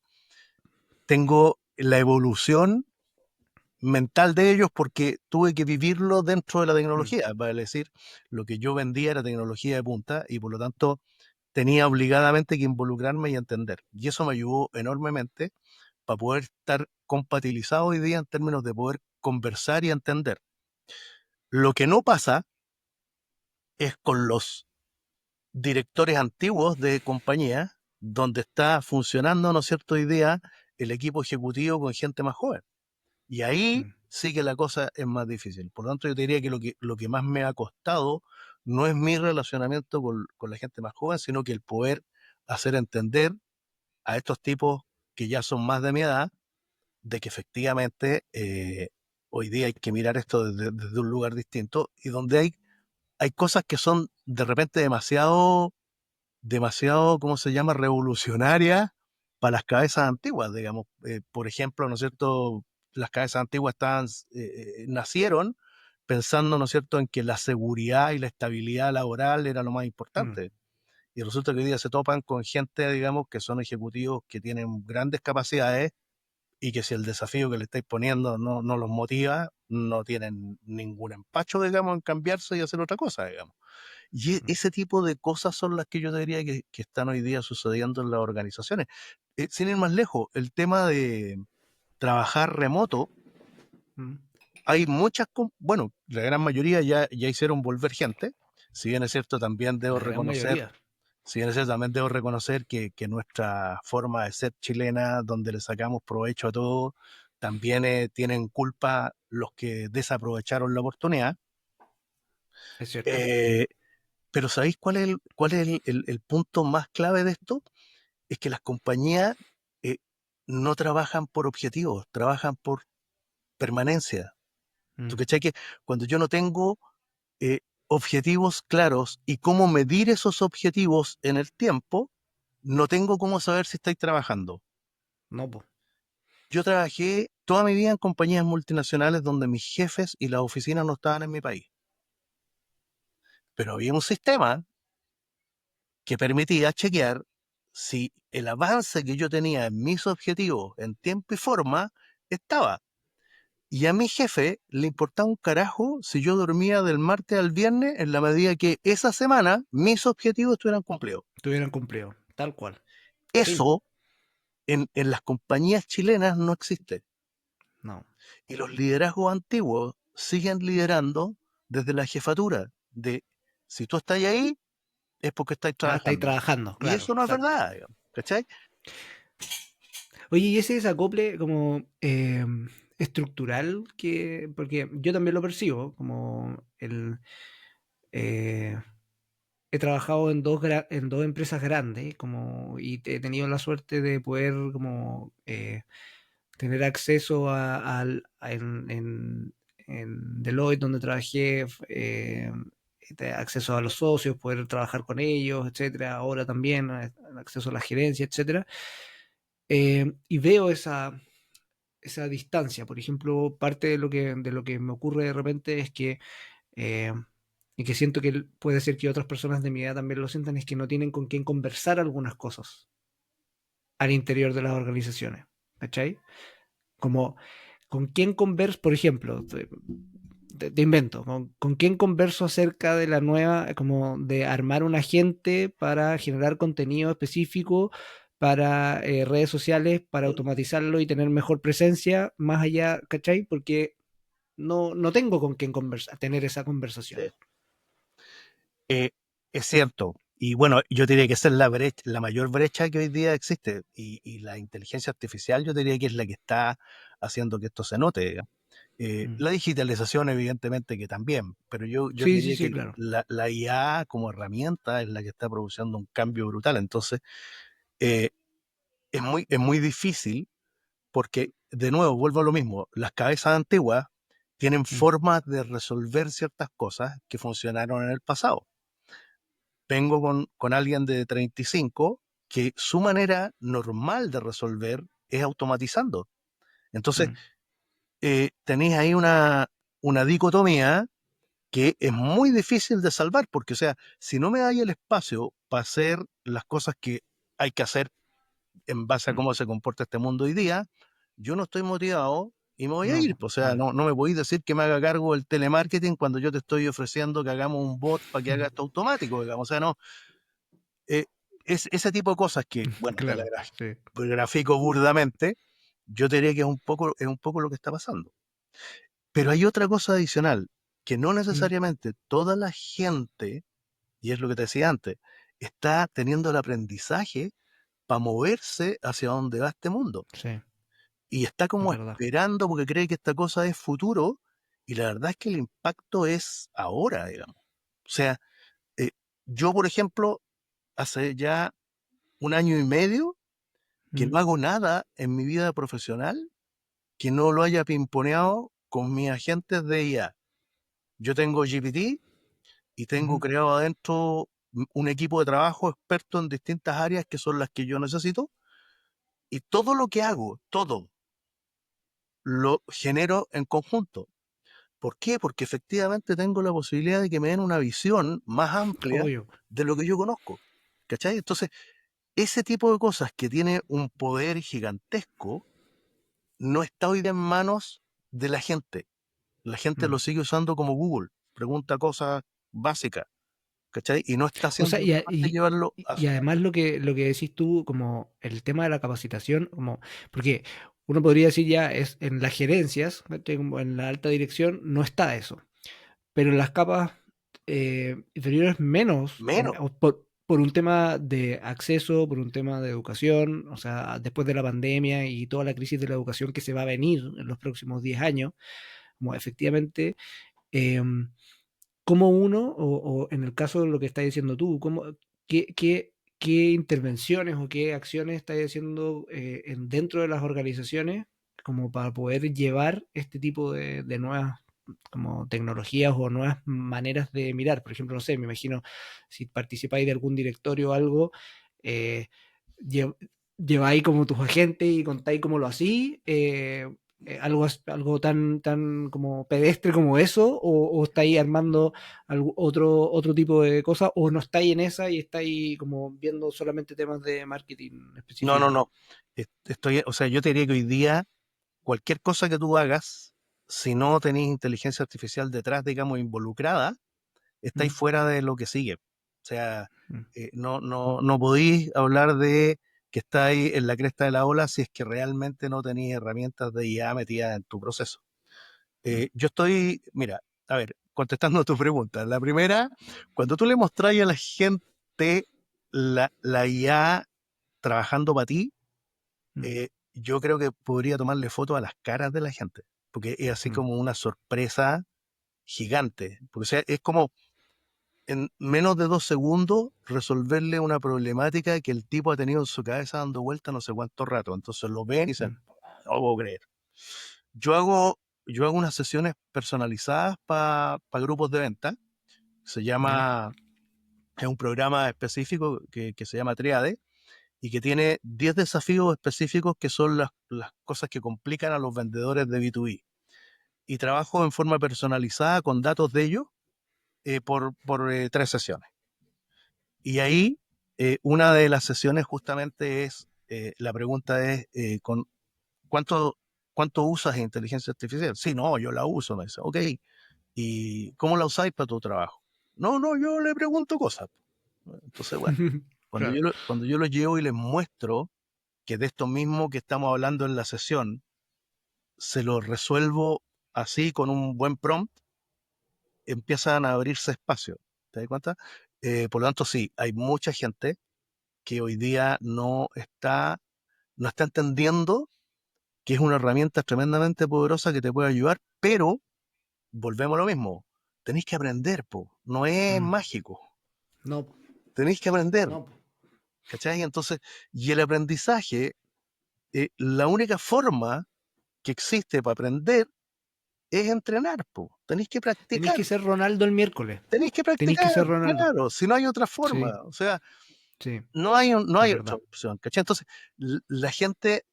tengo la evolución mental de ellos porque tuve que vivirlo dentro de la mm, tecnología. Vale decir, lo que yo vendía era tecnología de punta y por lo tanto tenía obligadamente que involucrarme y entender. Y eso me ayudó enormemente para poder estar compatibilizado hoy día en términos de poder conversar y entender. Lo que no pasa es con los directores antiguos de compañía, donde está funcionando, ¿no es cierto?, hoy día el equipo ejecutivo con gente más joven. Y ahí mm, sí que la cosa es más difícil. Por lo tanto, yo diría que lo que más me ha costado no es mi relacionamiento con la gente más joven, sino que el poder hacer entender a estos tipos que ya son más de mi edad, de que efectivamente hoy día hay que mirar esto desde un lugar distinto y donde hay cosas que son de repente demasiado, ¿cómo se llama?, revolucionarias para las cabezas antiguas, digamos. Por ejemplo, ¿no es cierto?, las cabezas antiguas nacieron pensando, ¿no es cierto?, en que la seguridad y la estabilidad laboral era lo más mm, importante. Y resulta que hoy día se topan con gente, digamos, que son ejecutivos que tienen grandes capacidades y que si el desafío que le estáis poniendo no los motiva, no tienen ningún empacho, digamos, en cambiarse y hacer otra cosa, digamos. Y mm, ese tipo de cosas son las que yo diría que están hoy día sucediendo en las organizaciones. Sin ir más lejos, el tema de trabajar remoto, mm. hay bueno, la gran mayoría ya hicieron volver gente, si bien es cierto, también debo La gran reconocer mayoría. si bien es cierto, también debo reconocer que nuestra forma de ser chilena, donde le sacamos provecho a todo, también tienen culpa los que desaprovecharon la oportunidad. Es cierto. Eh, pero ¿sabéis cuál es el punto más clave de esto? Es que las compañías eh, no trabajan por objetivos, trabajan por permanencia. ¿Tú Mm, cachai que cuando yo no tengo objetivos claros y cómo medir esos objetivos en el tiempo, no tengo cómo saber si estáis trabajando? no, po. Yo trabajé toda mi vida en compañías multinacionales donde mis jefes y las oficinas no estaban en mi país, pero había un sistema que permitía chequear si el avance que yo tenía en mis objetivos en tiempo y forma estaba. Y a mi jefe le importaba un carajo si yo dormía del martes al viernes en la medida que esa semana mis objetivos estuvieran cumplidos. Tuvieran cumplido, tal cual. Fin. Eso en las compañías chilenas no existe. No. Y los liderazgos antiguos siguen liderando desde la jefatura de si tú estás ahí es porque estás Ah, estáis trabajando. trabajando, Y claro, eso no es exacto. verdad, digamos, ¿cachai? Oye, y ese desacople como estructural que, porque yo también lo percibo, como eh, he trabajado en en dos empresas grandes, como, y he tenido la suerte de poder como tener acceso en Deloitte, donde trabajé, acceso a los socios, poder trabajar con ellos, etcétera. Ahora también acceso a la gerencia, etcétera. Y veo esa distancia. Por ejemplo, parte de lo que me ocurre de repente es que, eh, y que siento que puede ser que otras personas de mi edad también lo sientan, es que no tienen con quién conversar algunas cosas al interior de las organizaciones. ¿Cachai? Como, ¿con quién converso? Por ejemplo, te invento, con quién converso acerca de la nueva, como de armar un agente para generar contenido específico para redes sociales, para Mm. automatizarlo y tener mejor presencia, más allá, ¿cachai? Porque no tengo con quién conversar, tener esa conversación. Sí. Eh, es cierto. Y bueno, yo diría que esa es la mayor brecha que hoy día existe. Y la inteligencia artificial yo diría que es la que está haciendo que esto se note, digamos. Mm. La digitalización evidentemente que también, pero yo Sí, sí, diría sí, que claro. la IA como herramienta es la que está produciendo un cambio brutal. Entonces, eh, es muy difícil porque, de nuevo, vuelvo a lo mismo, las cabezas antiguas tienen Mm, formas de resolver ciertas cosas que funcionaron en el pasado. Vengo con alguien de 35 que su manera normal de resolver es automatizando. Entonces, mm, tenéis ahí una dicotomía que es muy difícil de salvar, porque, o sea, si no me dais el espacio para hacer las cosas que hay que hacer en base a mm. cómo se comporta este mundo hoy día, yo no estoy motivado y me voy a No, ir. po, O sea, claro. no me podéis decir que me haga cargo del telemarketing cuando yo te estoy ofreciendo que hagamos un bot para que haga esto automático, digamos. O sea, no, eh, es ese tipo de cosas que, bueno, te la Claro, sí. grafico burdamente, yo te diría que es un poco lo que está pasando. Pero hay otra cosa adicional, que no Mm, necesariamente toda la gente, y es lo que te decía antes, está teniendo el aprendizaje para moverse hacia donde va este mundo. sí, Y está es como verdad. esperando porque cree que esta cosa es futuro, y la verdad es que el impacto es ahora, digamos. O sea, eh, yo, por ejemplo, hace ya un año y medio que Mm, no hago nada en mi vida profesional que no lo haya pimponeado con mis agentes de IA. Yo tengo GPT y tengo ujú, creado adentro un equipo de trabajo experto en distintas áreas que son las que yo necesito, y todo lo que hago, todo, lo genero en conjunto. ¿Por qué? Porque efectivamente tengo la posibilidad de que me den una visión más amplia obvio. de lo que yo conozco. ¿Cachai? Entonces, ese tipo de cosas que tiene un poder gigantesco no está hoy día en manos de la gente. La gente Mm. lo sigue usando como Google, pregunta cosas básicas, ¿cachai? Y no está O sea, siendo capaz de llevarlo a y su... además lo que decís tú, como el tema de la capacitación, como, porque uno podría decir ya, es en las gerencias, ¿cachai? Como en la alta dirección, no está eso. Pero en las capas inferiores menos, Menos. o por un tema de acceso, por un tema de educación, o sea, después de la pandemia y toda la crisis de la educación que se va a venir en los próximos 10 años, como efectivamente, eh, cómo uno, o en el caso de lo que estás diciendo tú, qué intervenciones o qué acciones estás haciendo dentro de las organizaciones como para poder llevar este tipo de nuevas como tecnologías o nuevas maneras de mirar? Por ejemplo, no sé, me imagino si participáis de algún directorio o algo, eh, lle- lleváis como tus agentes y contáis cómo lo hacís, algo tan como pedestre como eso, o estáis armando otro tipo de cosas, o no estáis en esa y estáis como viendo solamente temas de marketing No, no, específicos. no. Estoy, o sea, yo te diría que hoy día cualquier cosa que tú hagas si no tenéis inteligencia artificial detrás, digamos, involucrada, estáis Mm, fuera de lo que sigue. O sea, mm, no podéis hablar de que estáis en la cresta de la ola si es que realmente no tenéis herramientas de IA metidas en tu proceso. mm, Yo estoy, mira, a ver, contestando a tu pregunta. La primera, cuando tú le mostras a la gente la IA trabajando para ti, mm, yo creo que podría tomarle foto a las caras de la gente, porque es así mm. como una sorpresa gigante. Porque o sea, es como en menos de 2 segundos resolverle una problemática que el tipo ha tenido en su cabeza dando vuelta no sé cuánto rato. Entonces lo ven y dicen, Mm, no puedo creer. Yo hago, yo hago unas sesiones personalizadas para grupos de venta. Se ya. llama, es un programa específico que se llama Triade y que tiene 10 desafíos específicos que son las cosas que complican a los vendedores de B2B. Y trabajo en forma personalizada con datos de ellos por 3 sesiones. Y ahí, una de las sesiones justamente es, la pregunta es, ¿cuánto, ¿cuánto usas inteligencia artificial? Sí, no, yo la uso, me dice, ok, ¿y cómo la usáis para tu trabajo? No, no, yo le pregunto cosas. Entonces, bueno, Claro. cuando yo los llevo y les muestro que de esto mismo que estamos hablando en la sesión, se lo resuelvo así con un buen prompt, empiezan a abrirse espacios. ¿Te das cuenta? Por lo tanto, sí, hay mucha gente que hoy día no está entendiendo que es una herramienta tremendamente poderosa que te puede ayudar, pero volvemos a lo mismo. Tenéis que aprender, po. No es Mm. mágico. No, Tenéis que aprender, no. ¿cachai? Entonces, y el aprendizaje, la única forma que existe para aprender es entrenar, po. Tenéis que Tenéis practicar. que ser Ronaldo el miércoles. Tenéis que Tenéis que practicar, ser Ronaldo. claro. Si no hay otra Sí, forma. O sea, sí, no es hay otra verdad. opción, ¿cachai? Entonces, la gente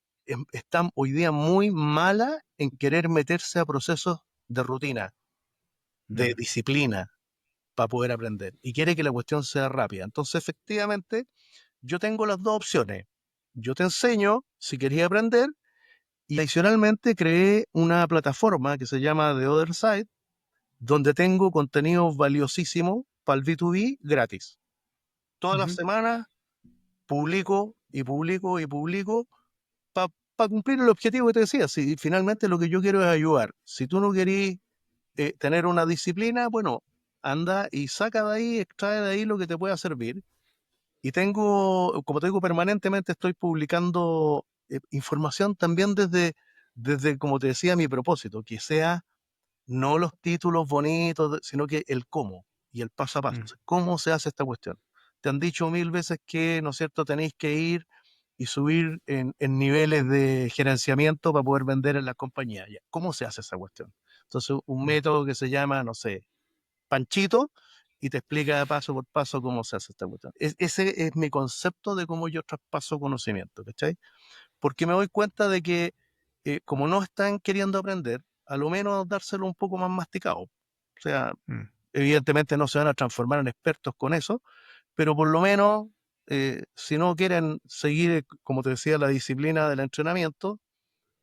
está hoy día muy mala en querer meterse a procesos de rutina, de Mm. disciplina, para poder aprender. Y quiere que la cuestión sea rápida. Entonces, efectivamente, yo tengo las dos opciones. Yo te enseño si querías aprender y adicionalmente creé una plataforma que se llama The Other Side, donde tengo contenido valiosísimo para el B2B gratis. Todas las Ujú. semanas publico y publico y publico para cumplir el objetivo que te decía. Si finalmente lo que yo quiero es ayudar. Si tú no querís tener una disciplina, bueno, anda y saca de ahí, extrae de ahí lo que te pueda servir. Y tengo, como te digo, permanentemente estoy publicando información también desde, como te decía, mi propósito, que sea no los títulos bonitos, sino que el cómo y el paso a paso. O Mm, sea, ¿cómo se hace esta cuestión? Te han dicho 1000 veces que, ¿no es cierto?, tenéis que ir y subir en niveles de gerenciamiento para poder vender en las compañías. Ya, ¿cómo se hace esa cuestión? Entonces, un mm. método que se llama, no sé, Panchito, y te explica paso por paso cómo se hace esta cuestión. Ese es mi concepto de cómo yo traspaso conocimiento, ¿cachai? Porque me doy cuenta de que como no están queriendo aprender, a lo menos dárselo un poco más masticado. O sea, Mm. evidentemente no se van a transformar en expertos con eso, pero por lo menos, si no quieren seguir, como te decía, la disciplina del entrenamiento,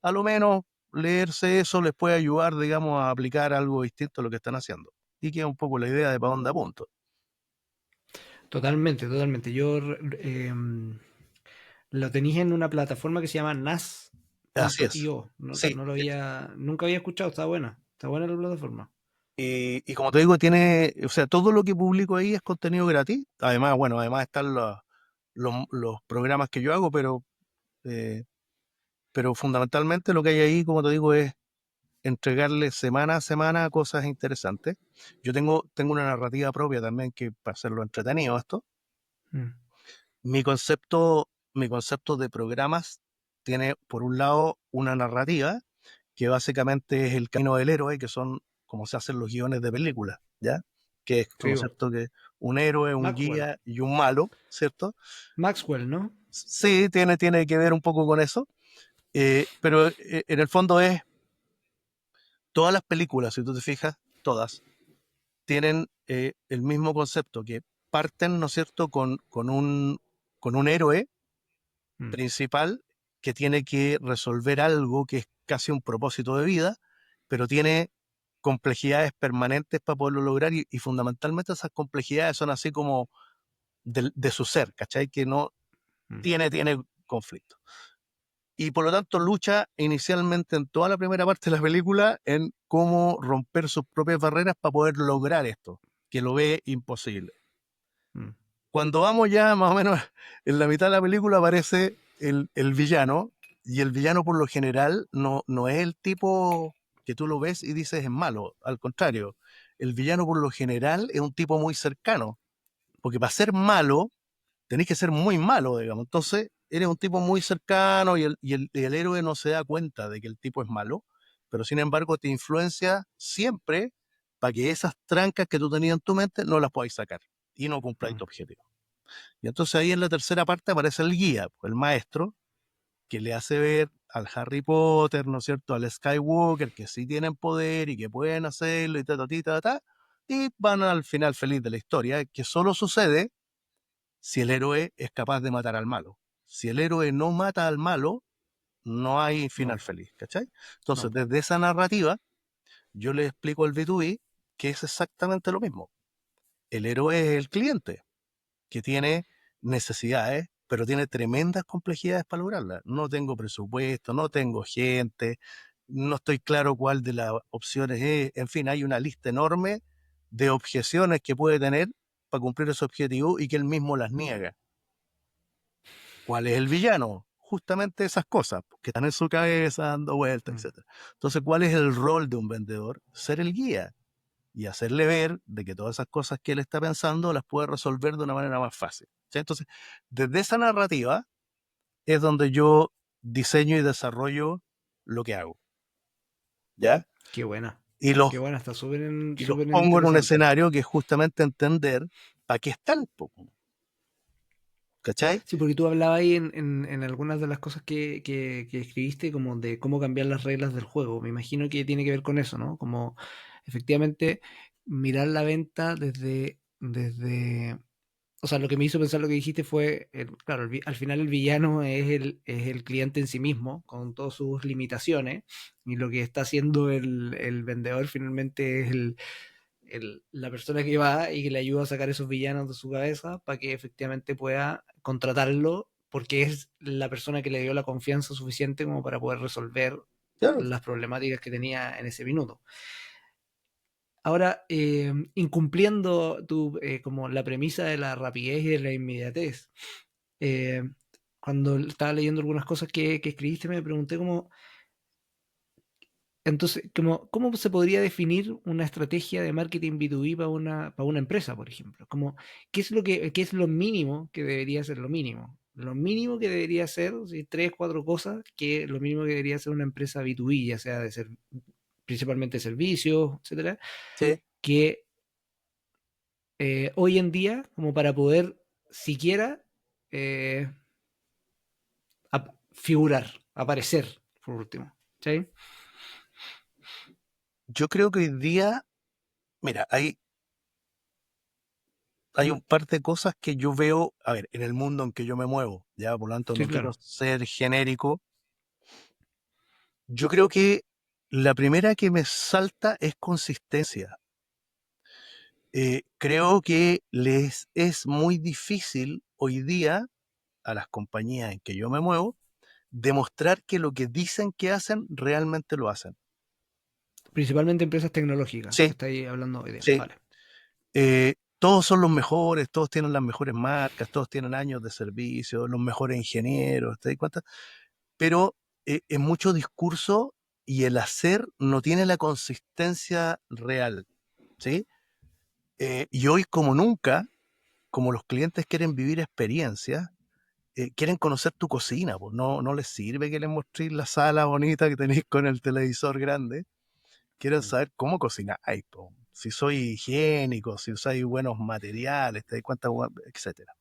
a lo menos leerse eso les puede ayudar, digamos, a aplicar algo distinto a lo que están haciendo. Y queda un poco la idea de para dónde apunto. Totalmente, totalmente. Lo tenéis en una plataforma que se llama Así es. nas.io. No, Sí, no lo había, nunca había escuchado, está buena. Está buena la plataforma. y como te digo, tiene, o sea, todo lo que publico ahí es contenido gratis. Además, bueno, además están los programas que yo hago, eh, pero fundamentalmente lo que hay ahí, como te digo, es entregarle semana a semana cosas interesantes. Yo tengo una narrativa propia también que para hacerlo entretenido esto. Mm, Mi concepto de programas tiene, por un lado, una narrativa que básicamente es el camino del héroe, que son como se hacen los guiones de películas, ¿ya? Que es, ¿no es fijo. cierto?, que un héroe, un Maxwell. guía y un malo, ¿cierto? Maxwell, ¿no? Sí, tiene que ver un poco con eso, pero en el fondo es todas las películas, si tú te fijas, todas tienen el mismo concepto, que parten, ¿no es cierto?, con un héroe Mm, principal que tiene que resolver algo que es casi un propósito de vida, pero tiene complejidades permanentes para poderlo lograr y fundamentalmente esas complejidades son así como de su ser, ¿cachai? Que no mm, tiene conflicto. Y por lo tanto lucha inicialmente en toda la primera parte de la película en cómo romper sus propias barreras para poder lograr esto, que lo ve imposible. mm, Cuando vamos ya más o menos en la mitad de la película aparece el villano, y el villano por lo general no es el tipo que tú lo ves y dices es malo, al contrario, el villano por lo general es un tipo muy cercano, porque para ser malo tenés que ser muy malo, digamos. Entonces, eres un tipo muy cercano y el héroe no se da cuenta de que el tipo es malo, pero sin embargo te influencia siempre para que esas trancas que tú tenías en tu mente no las podáis sacar y no cumpláis mm, tu objetivo. Y entonces ahí en la tercera parte aparece el guía, el maestro, que le hace ver al Harry Potter, ¿no es cierto?, al Skywalker, que sí tienen poder y que pueden hacerlo y ta, ta, ta, ta, ta, y van al final feliz de la historia, que solo sucede si el héroe es capaz de matar al malo. Si el héroe no mata al malo, no hay final no, feliz, ¿cachai? Entonces, no. desde esa narrativa, yo le explico al B2B que es exactamente lo mismo. El héroe es el cliente, que tiene necesidades, pero tiene tremendas complejidades para lograrlas. No tengo presupuesto, no tengo gente, no estoy claro cuál de las opciones es. En fin, hay una lista enorme de objeciones que puede tener para cumplir ese objetivo y que él mismo las niega. ¿Cuál es el villano? Justamente esas cosas que están en su cabeza dando vueltas, Mm. etcétera. Entonces, ¿cuál es el rol de un vendedor? Ser el guía y hacerle ver de que todas esas cosas que él está pensando las puede resolver de una manera más fácil. ¿Sí? Entonces, desde esa narrativa es donde yo diseño y desarrollo lo que hago, ¿ya? Qué buena. Y los, Qué buena, está y los súper pongo en un interesante. escenario que es justamente entender para qué están, ¿cachai? Sí, porque tú hablabas ahí en algunas de las cosas que escribiste, como de cómo cambiar las reglas del juego. Me imagino que tiene que ver con eso, ¿no? Como efectivamente mirar la venta desde o sea, lo que me hizo pensar lo que dijiste fue, claro, al final el villano es el cliente en sí mismo, con todas sus limitaciones, y lo que está haciendo el vendedor finalmente es la persona que va y que le ayuda a sacar esos villanos de su cabeza para que efectivamente pueda contratarlo, porque es la persona que le dio la confianza suficiente como para poder resolver Claro. las problemáticas que tenía en ese minuto. Ahora, incumpliendo como la premisa de la rapidez y de la inmediatez, eh, cuando estaba leyendo algunas cosas que escribiste, me pregunté cómo, entonces, cómo se podría definir una estrategia de marketing B2B para una empresa, por ejemplo. Como, qué es lo mínimo que debería ser lo mínimo? Lo mínimo que debería ser, ¿sí? Tres, cuatro cosas, que lo mínimo que debería ser una empresa B2B, ya sea de ser principalmente servicios, etcétera, Sí. que hoy en día, como para poder siquiera eh, figurar, aparecer, por último. ¿Sí? Yo creo que hoy día, mira, hay un par de cosas que yo veo, a ver, en el mundo en que yo me muevo, ya, por lo tanto Sí, no quiero claro. ser genérico. Yo creo que la primera que me salta es consistencia. Creo que les es muy difícil hoy día a las compañías en que yo me muevo demostrar que lo que dicen que hacen realmente lo hacen. Principalmente empresas tecnológicas, Sí, que estáis hablando hoy día. sí. Vale. Todos son los mejores, todos tienen las mejores marcas, todos tienen años de servicio, los mejores ingenieros, ¿te das cuenta? Pero es mucho discurso y el hacer no tiene la consistencia real, ¿sí? Y hoy como nunca, como los clientes quieren vivir experiencias, quieren conocer tu cocina, pues no les sirve que les mostréis la sala bonita que tenéis con el televisor grande, quieren Mm. saber cómo cocináis, po. Si soy higiénico, si usáis buenos materiales, te das cuenta, etcétera.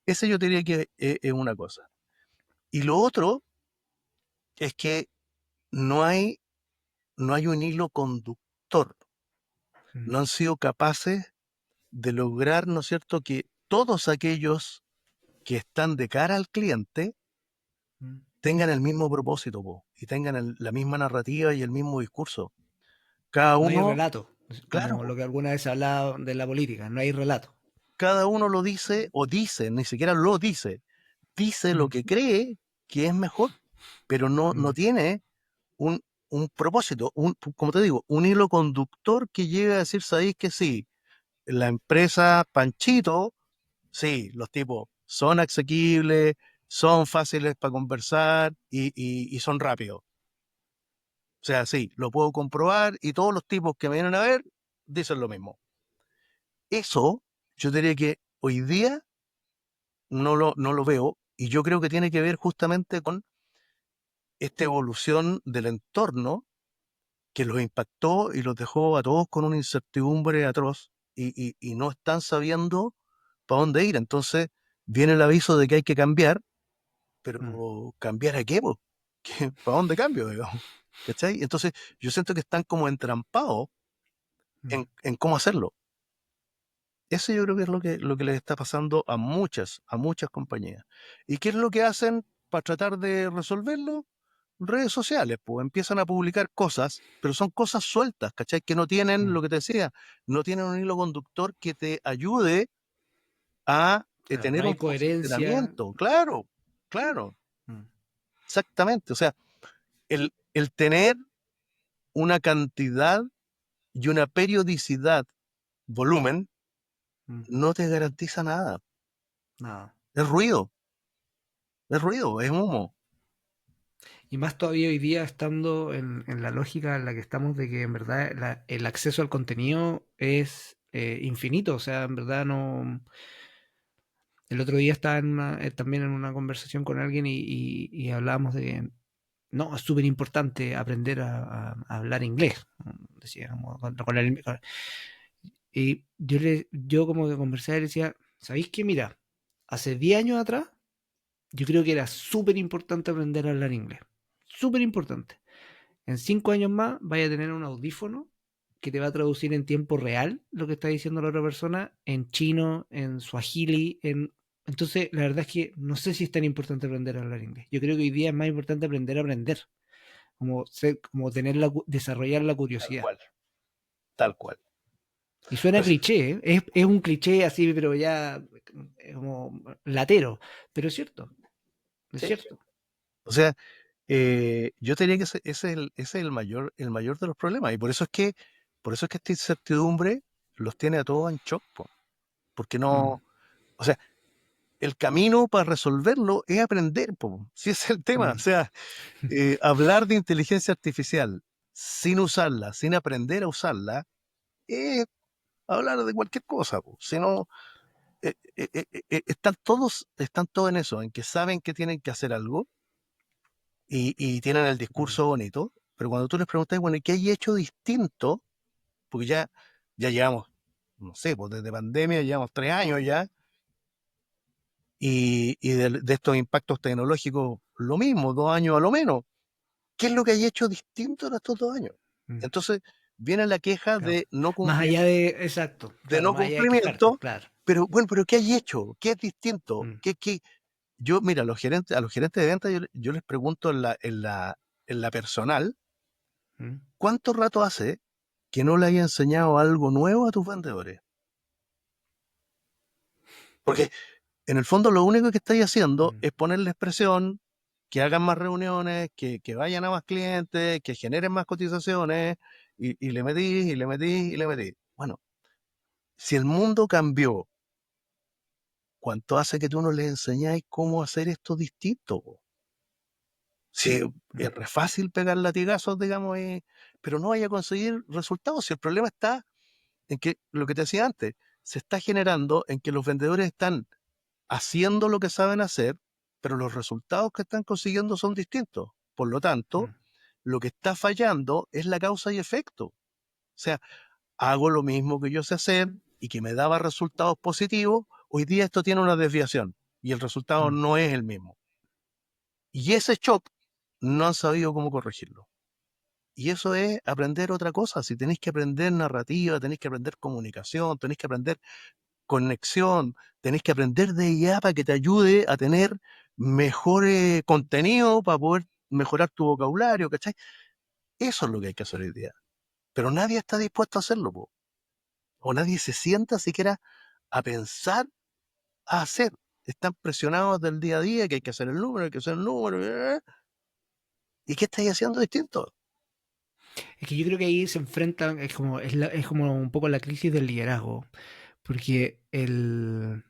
Ese yo diría que es una cosa. Y lo otro es que no hay, no hay un hilo conductor. Mm. No han sido capaces de lograr, ¿no es cierto?, que todos aquellos que están de cara al cliente Mm. tengan el mismo propósito, po, y tengan la misma narrativa y el mismo discurso. Cada No hay uno, relato, claro, como lo que alguna vez se hablaba de la política, no hay relato. cada uno lo dice o dice, ni siquiera lo dice, dice lo Mm, que cree que es mejor, pero no mm, tiene un, un propósito, como te digo, un hilo conductor que llegue a decir, sabéis que sí, la empresa Panchito, sí, los tipos son asequibles, son fáciles para conversar y son rápidos. O sea, sí, lo puedo comprobar y todos los tipos que me vienen a ver dicen lo mismo. Eso, yo diría que hoy día no lo veo y yo creo que tiene que ver justamente con esta evolución del entorno que los impactó y los dejó a todos con una incertidumbre atroz y no están sabiendo para dónde ir. Entonces viene el aviso de que hay que cambiar, mm, pero ¿cambiar a qué, po? ¿Para dónde cambio, digamos? ¿Cachai? Entonces yo siento que están como entrampados mm. en cómo hacerlo. Eso yo creo que es lo que les está pasando a muchas compañías. ¿Y qué es lo que hacen para tratar de resolverlo? Redes sociales, pues empiezan a publicar cosas, pero son cosas sueltas, ¿cachai? Que no tienen, Mm. lo que te decía, no tienen un hilo conductor que te ayude a Claro, no tener hay un coherencia. posicionamiento. Claro, claro, Mm, exactamente. O sea, el tener una cantidad y una periodicidad, volumen, mm. no te garantiza nada. Nada. Es ruido, es humo. Y más todavía hoy día estando en la lógica en la que estamos de que en verdad el acceso al contenido es infinito. O sea, en verdad no. El otro día estaba también en una conversación con alguien y hablábamos de que no, es súper importante aprender a hablar inglés. Decía, y yo como que conversaba y le decía, ¿sabéis qué? Mira, hace 10 años atrás, yo creo que era súper importante aprender a hablar inglés. Súper importante. En 5 años más vaya a tener un audífono que te va a traducir en tiempo real lo que está diciendo la otra persona en chino, en suajili, en... Entonces, la verdad es que no sé si es tan importante aprender a hablar inglés. Yo creo que hoy día es más importante aprender a aprender, como desarrollar la Tal curiosidad. cual, tal cual. Y suena Pues cliché, ¿eh? Es un cliché así, pero ya como latero. Pero es cierto, es sí. cierto. O sea, yo te diría que ese es el mayor de los problemas. Y por eso es que esta incertidumbre los tiene a todos en shock, po. Porque Mm, no, o sea, el camino para resolverlo es aprender, po. Si ese es el tema. O mm, sea, hablar de inteligencia artificial sin usarla, sin aprender a usarla, es hablar de cualquier cosa, po. Si no, están todos en eso, en que saben que tienen que hacer algo y tienen el mm, discurso bonito, pero cuando tú les preguntas, bueno, ¿y qué hay hecho distinto? Porque ya llevamos, no sé, pues desde pandemia llevamos 3 años ya, y de estos impactos tecnológicos lo mismo, 2 años a lo menos. ¿Qué es lo que hay hecho distinto en estos 2 años? mm. Entonces viene la queja Claro. de no Más allá de, exacto, de claro, no más allá de quejarte, cumplimiento, claro. pero bueno, pero ¿qué hay hecho? ¿Qué es distinto? Mm, Yo, mira, a los gerentes de ventas yo les pregunto en la personal, mm, ¿cuánto rato hace que no le haya enseñado algo nuevo a tus vendedores? Porque en el fondo lo único que estáis haciendo mm, es ponerles presión, que hagan más reuniones, que vayan a más clientes, que generen más cotizaciones, y le metís, y le metís, y le metís. Bueno, si el mundo cambió, ¿cuánto hace que tú no les enseñáis cómo hacer esto distinto, po? Si mm, es re fácil pegar latigazos, digamos, pero no vaya a conseguir resultados. Si el problema está en que, lo que te decía antes, se está generando en que los vendedores están haciendo lo que saben hacer, pero los resultados que están consiguiendo son distintos. Por lo tanto, mm, lo que está fallando es la causa y efecto. O sea, hago lo mismo que yo sé hacer y que me daba resultados positivos, hoy día esto tiene una desviación y el resultado mm, no es el mismo. Y ese shock no han sabido cómo corregirlo. Y eso es aprender otra cosa. Si tenéis que aprender narrativa, tenéis que aprender comunicación, tenéis que aprender conexión, tenés que aprender de IA para que te ayude a tener mejor contenido, para poder mejorar tu vocabulario, ¿cachai? Eso es lo que hay que hacer hoy día. pero nadie está dispuesto a hacerlo, po. O nadie se sienta siquiera a pensar a hacer. Están presionados del día a día, que hay que hacer el número, hay que hacer el número. ¿Y qué estáis haciendo distinto? Es que yo creo que ahí se enfrentan, es como un poco la crisis del liderazgo, porque en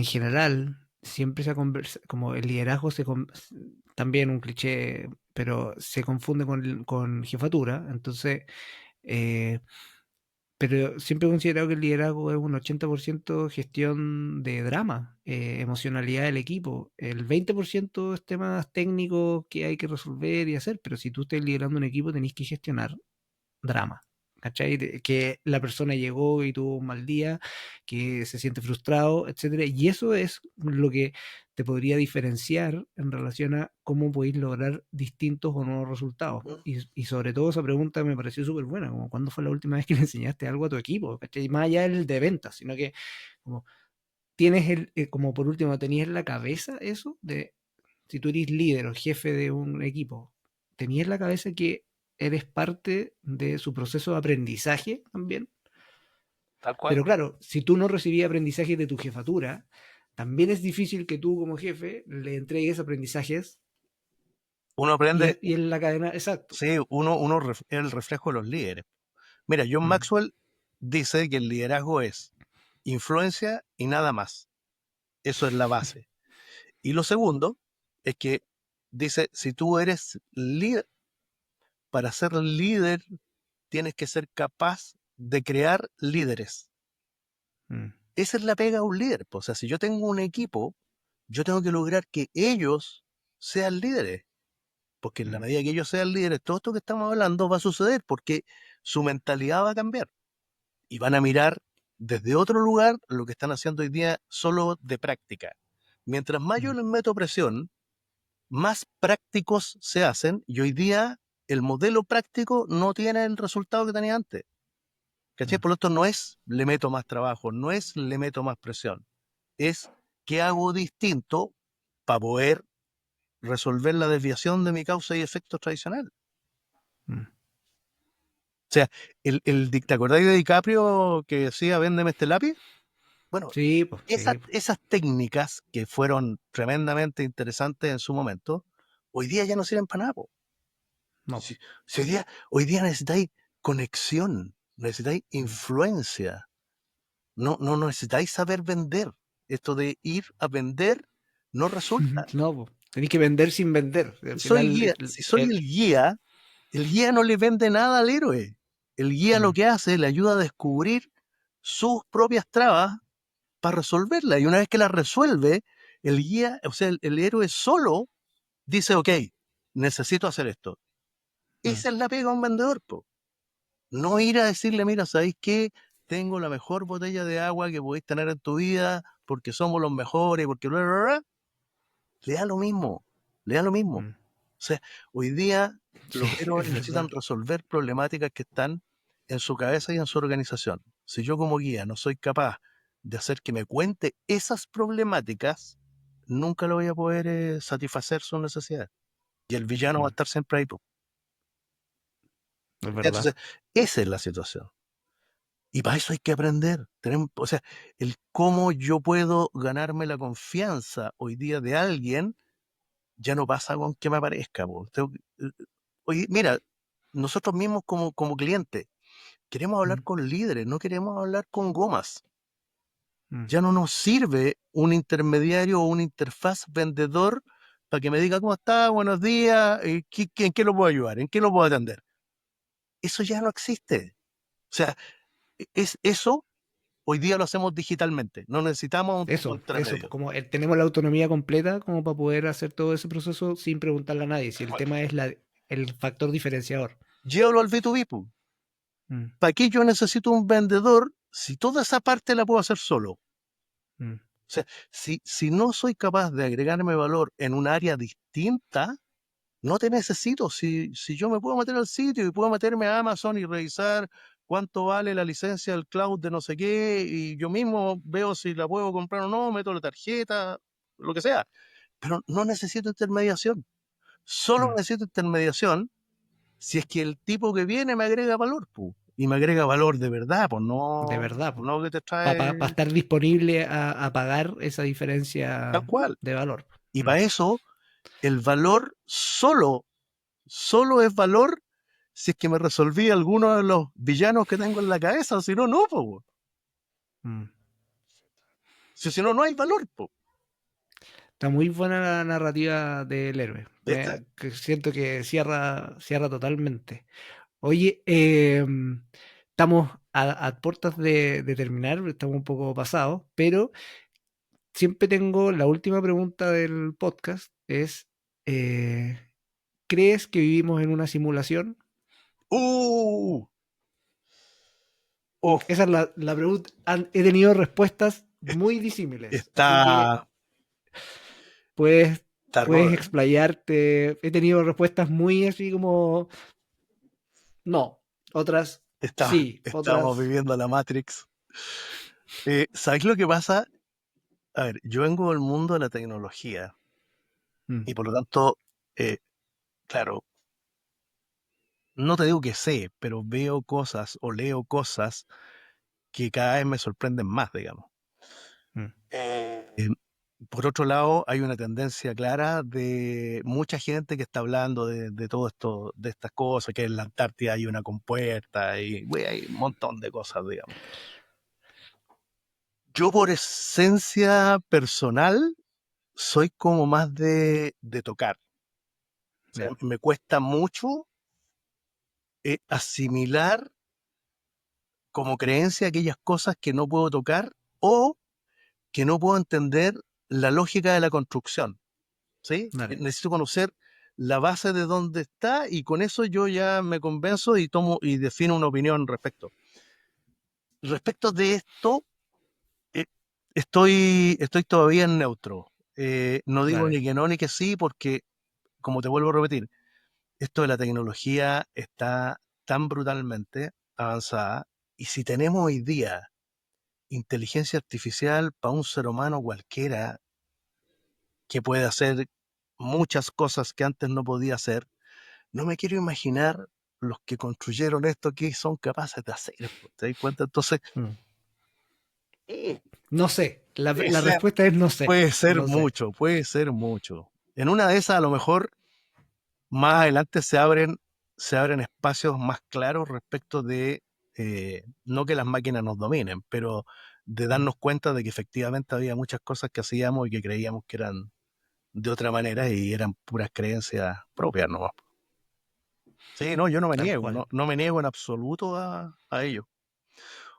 general siempre se ha como el liderazgo también un cliché, pero se confunde con jefatura, entonces, eh, pero siempre he considerado que el liderazgo es un 80% gestión de drama, emocionalidad del equipo, el 20% es temas técnicos que hay que resolver y hacer, pero si tú estás liderando un equipo tenéis que gestionar drama. ¿Cachai? Que la persona llegó y tuvo un mal día, que se siente frustrado, etcétera. Y eso es lo que te podría diferenciar en relación a cómo podéis lograr distintos o nuevos resultados. Y sobre todo esa pregunta me pareció súper buena, como cuándo fue la última vez que le enseñaste algo a tu equipo, ¿cachai? Más allá del de ventas, sino que como tienes como por último, tenías en la cabeza eso de si tú eres líder o jefe de un equipo, tenías en la cabeza que eres parte de su proceso de aprendizaje también. Tal cual. Pero claro, si tú no recibías aprendizaje de tu jefatura, también es difícil que tú como jefe le entregues aprendizajes Uno aprende, y en la cadena, exacto. sí, es el reflejo de los líderes. Mira, John Mm, Maxwell dice que el liderazgo es influencia y nada más. Eso es la base. Y lo segundo es que dice, si tú eres líder, para ser líder tienes que ser capaz de crear líderes. mm, Esa es la pega de un líder, po. O sea, si yo tengo un equipo, yo tengo que lograr que ellos sean líderes, porque en la mm, medida que ellos sean líderes, todo esto que estamos hablando va a suceder, porque su mentalidad va a cambiar y van a mirar desde otro lugar lo que están haciendo hoy día solo de práctica. Mientras más yo mm, les meto presión, más prácticos se hacen y hoy día el modelo práctico no tiene el resultado que tenía antes. ¿Cachai? mm, Por lo tanto, no es le meto más trabajo, no es le meto más presión, es qué hago distinto para poder resolver la desviación de mi causa y efecto tradicional. mm. O sea, ¿te acordáis de DiCaprio que decía, véndeme este lápiz? Bueno, Sí, pues sí. esas técnicas que fueron tremendamente interesantes en su momento, hoy día ya no sirven para nada, po. No. Si hoy día necesitáis conexión, necesitáis Mm. influencia, no necesitáis saber vender. Esto de ir a vender no resulta. No, pues, tenéis que vender sin vender. Al final, Si soy el guía no le vende nada al héroe. El guía lo mm, que hace, le ayuda a descubrir sus propias trabas para resolverlas. Y una vez que las resuelve, el guía, o sea, el héroe solo dice, ok, necesito hacer esto. mm, Esa es la pega de un vendedor, po. No ir a decirle, mira, ¿sabéis qué? Tengo la mejor botella de agua que podéis tener en tu vida porque somos los mejores, porque bla, bla, bla. Le da lo mismo, le da lo mismo. O mm. sea, hoy día Sí, los héroes es necesitan verdad. resolver problemáticas que están en su cabeza y en su organización. Si yo como guía no soy capaz de hacer que me cuente esas problemáticas, nunca lo voy a poder satisfacer sus necesidades. Y el villano va a Mm, estar siempre ahí, po. es verdad. Entonces, esa es la situación. Y para eso hay que aprender. O sea, el cómo yo puedo ganarme la confianza hoy día de alguien ya no pasa con que me aparezca, po. Oye, mira, nosotros mismos como clientes queremos hablar Mm, con líderes, no queremos hablar con gomas. mm, Ya no nos sirve un intermediario o una interfaz vendedor para que me diga cómo está, buenos días, en qué lo puedo ayudar, en qué lo puedo atender. Eso ya no existe. O sea, eso hoy día lo hacemos digitalmente. No necesitamos un tipo eso, intermedio. pues como tenemos la autonomía completa como para poder hacer todo ese proceso sin preguntarle a nadie. Si el tema es el factor diferenciador. Llévalo al B2B, po. Mm, ¿Para qué yo necesito un vendedor si toda esa parte la puedo hacer solo? O mm, sea, si no soy capaz de agregarme valor en un área distinta, no te necesito. Si yo me puedo meter al sitio y puedo meterme a Amazon y revisar cuánto vale la licencia del cloud de no sé qué, y yo mismo veo si la puedo comprar o no, meto la tarjeta, lo que sea. Pero no necesito intermediación. Solo mm. necesito intermediación si es que el tipo que viene me agrega valor, pu, y me agrega valor de verdad, pues de no, verdad, no que te para trae estar disponible a pagar esa tal diferencia cual. de valor. Y Mm, para eso, el valor solo es valor si es que me resolví alguno de los villanos que tengo en la cabeza, o si no, no, po. mm. Si no, no hay valor, po. Está muy buena la narrativa del héroe. ¿Viste? Que siento que cierra totalmente. Oye, estamos a puertas de terminar, estamos un poco pasados, pero siempre tengo la última pregunta del podcast, es, eh, ¿crees que vivimos en una simulación? Uh, uf, Esa es la pregunta. He tenido respuestas muy disímiles, así que está, puedes, está puedes ruda, ¿eh? explayarte. He tenido respuestas muy así como, no, otras sí, Estamos otras... viviendo la Matrix. ¿Sabes lo que pasa? A ver, yo vengo del mundo de la tecnología mm, y por lo tanto, eh, claro, no te digo que sé, pero veo cosas o leo cosas que cada vez me sorprenden más, digamos. mm, Eh, por otro lado, hay una tendencia clara de mucha gente que está hablando de todo esto, de estas cosas, que en la Antártida hay una compuerta y güey, hay un montón de cosas, digamos. Yo por esencia personal soy como más de tocar. O sea, ya, me cuesta mucho asimilar como creencia aquellas cosas que no puedo tocar o que no puedo entender la lógica de la construcción. ¿Sí? dale. Necesito conocer la base de dónde está y con eso yo ya me convenzo y tomo y defino una opinión respecto. Respecto de esto, eh, estoy todavía en neutro. No digo Dale. ni que no ni que sí, porque, como te vuelvo a repetir, esto de la tecnología está tan brutalmente avanzada y si tenemos hoy día inteligencia artificial para un ser humano cualquiera que puede hacer muchas cosas que antes no podía hacer, no me quiero imaginar los que construyeron esto que son capaces de hacer, po, ¿te das cuenta? Entonces, Mm. eh, No sé. puede La ser, respuesta es no sé. puede ser No sé. mucho, puede ser mucho. En una de esas, a lo mejor, más adelante se abren espacios más claros respecto de, no que las máquinas nos dominen, pero de Mm, darnos cuenta de que efectivamente había muchas cosas que hacíamos y que creíamos que eran de otra manera y eran puras creencias propias, ¿no? Sí, no, yo no me tal niego, cual. no me niego en absoluto a ello.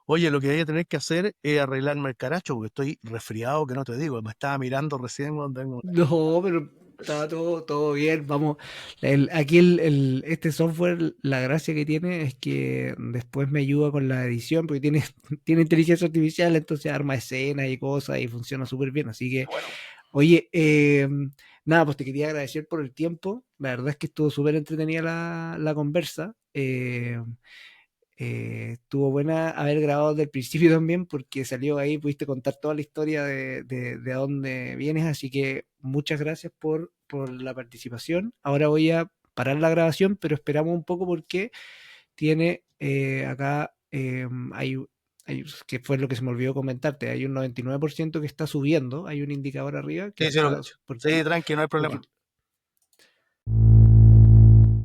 Oye, lo que voy a tener que hacer es arreglarme el caracho porque estoy resfriado, que no te digo, me estaba mirando recién cuando tengo... No, pero está todo bien. Vamos. Aquí este software, la gracia que tiene es que después me ayuda con la edición, porque tiene, tiene inteligencia artificial, entonces arma escenas y cosas y funciona súper bien. Así Qué que, bueno. oye, nada, pues te quería agradecer por el tiempo. La verdad es que estuvo súper entretenida la conversa. Estuvo buena haber grabado desde el principio también porque salió ahí, pudiste contar toda la historia de a dónde vienes, así que muchas gracias por la participación. Ahora voy a parar la grabación, pero esperamos un poco porque tiene acá, que fue lo que se me olvidó comentarte, hay un 99% que está subiendo, hay un indicador arriba que Sí, sí, lo está, cacho. Sí, tranqui, no hay porque problema.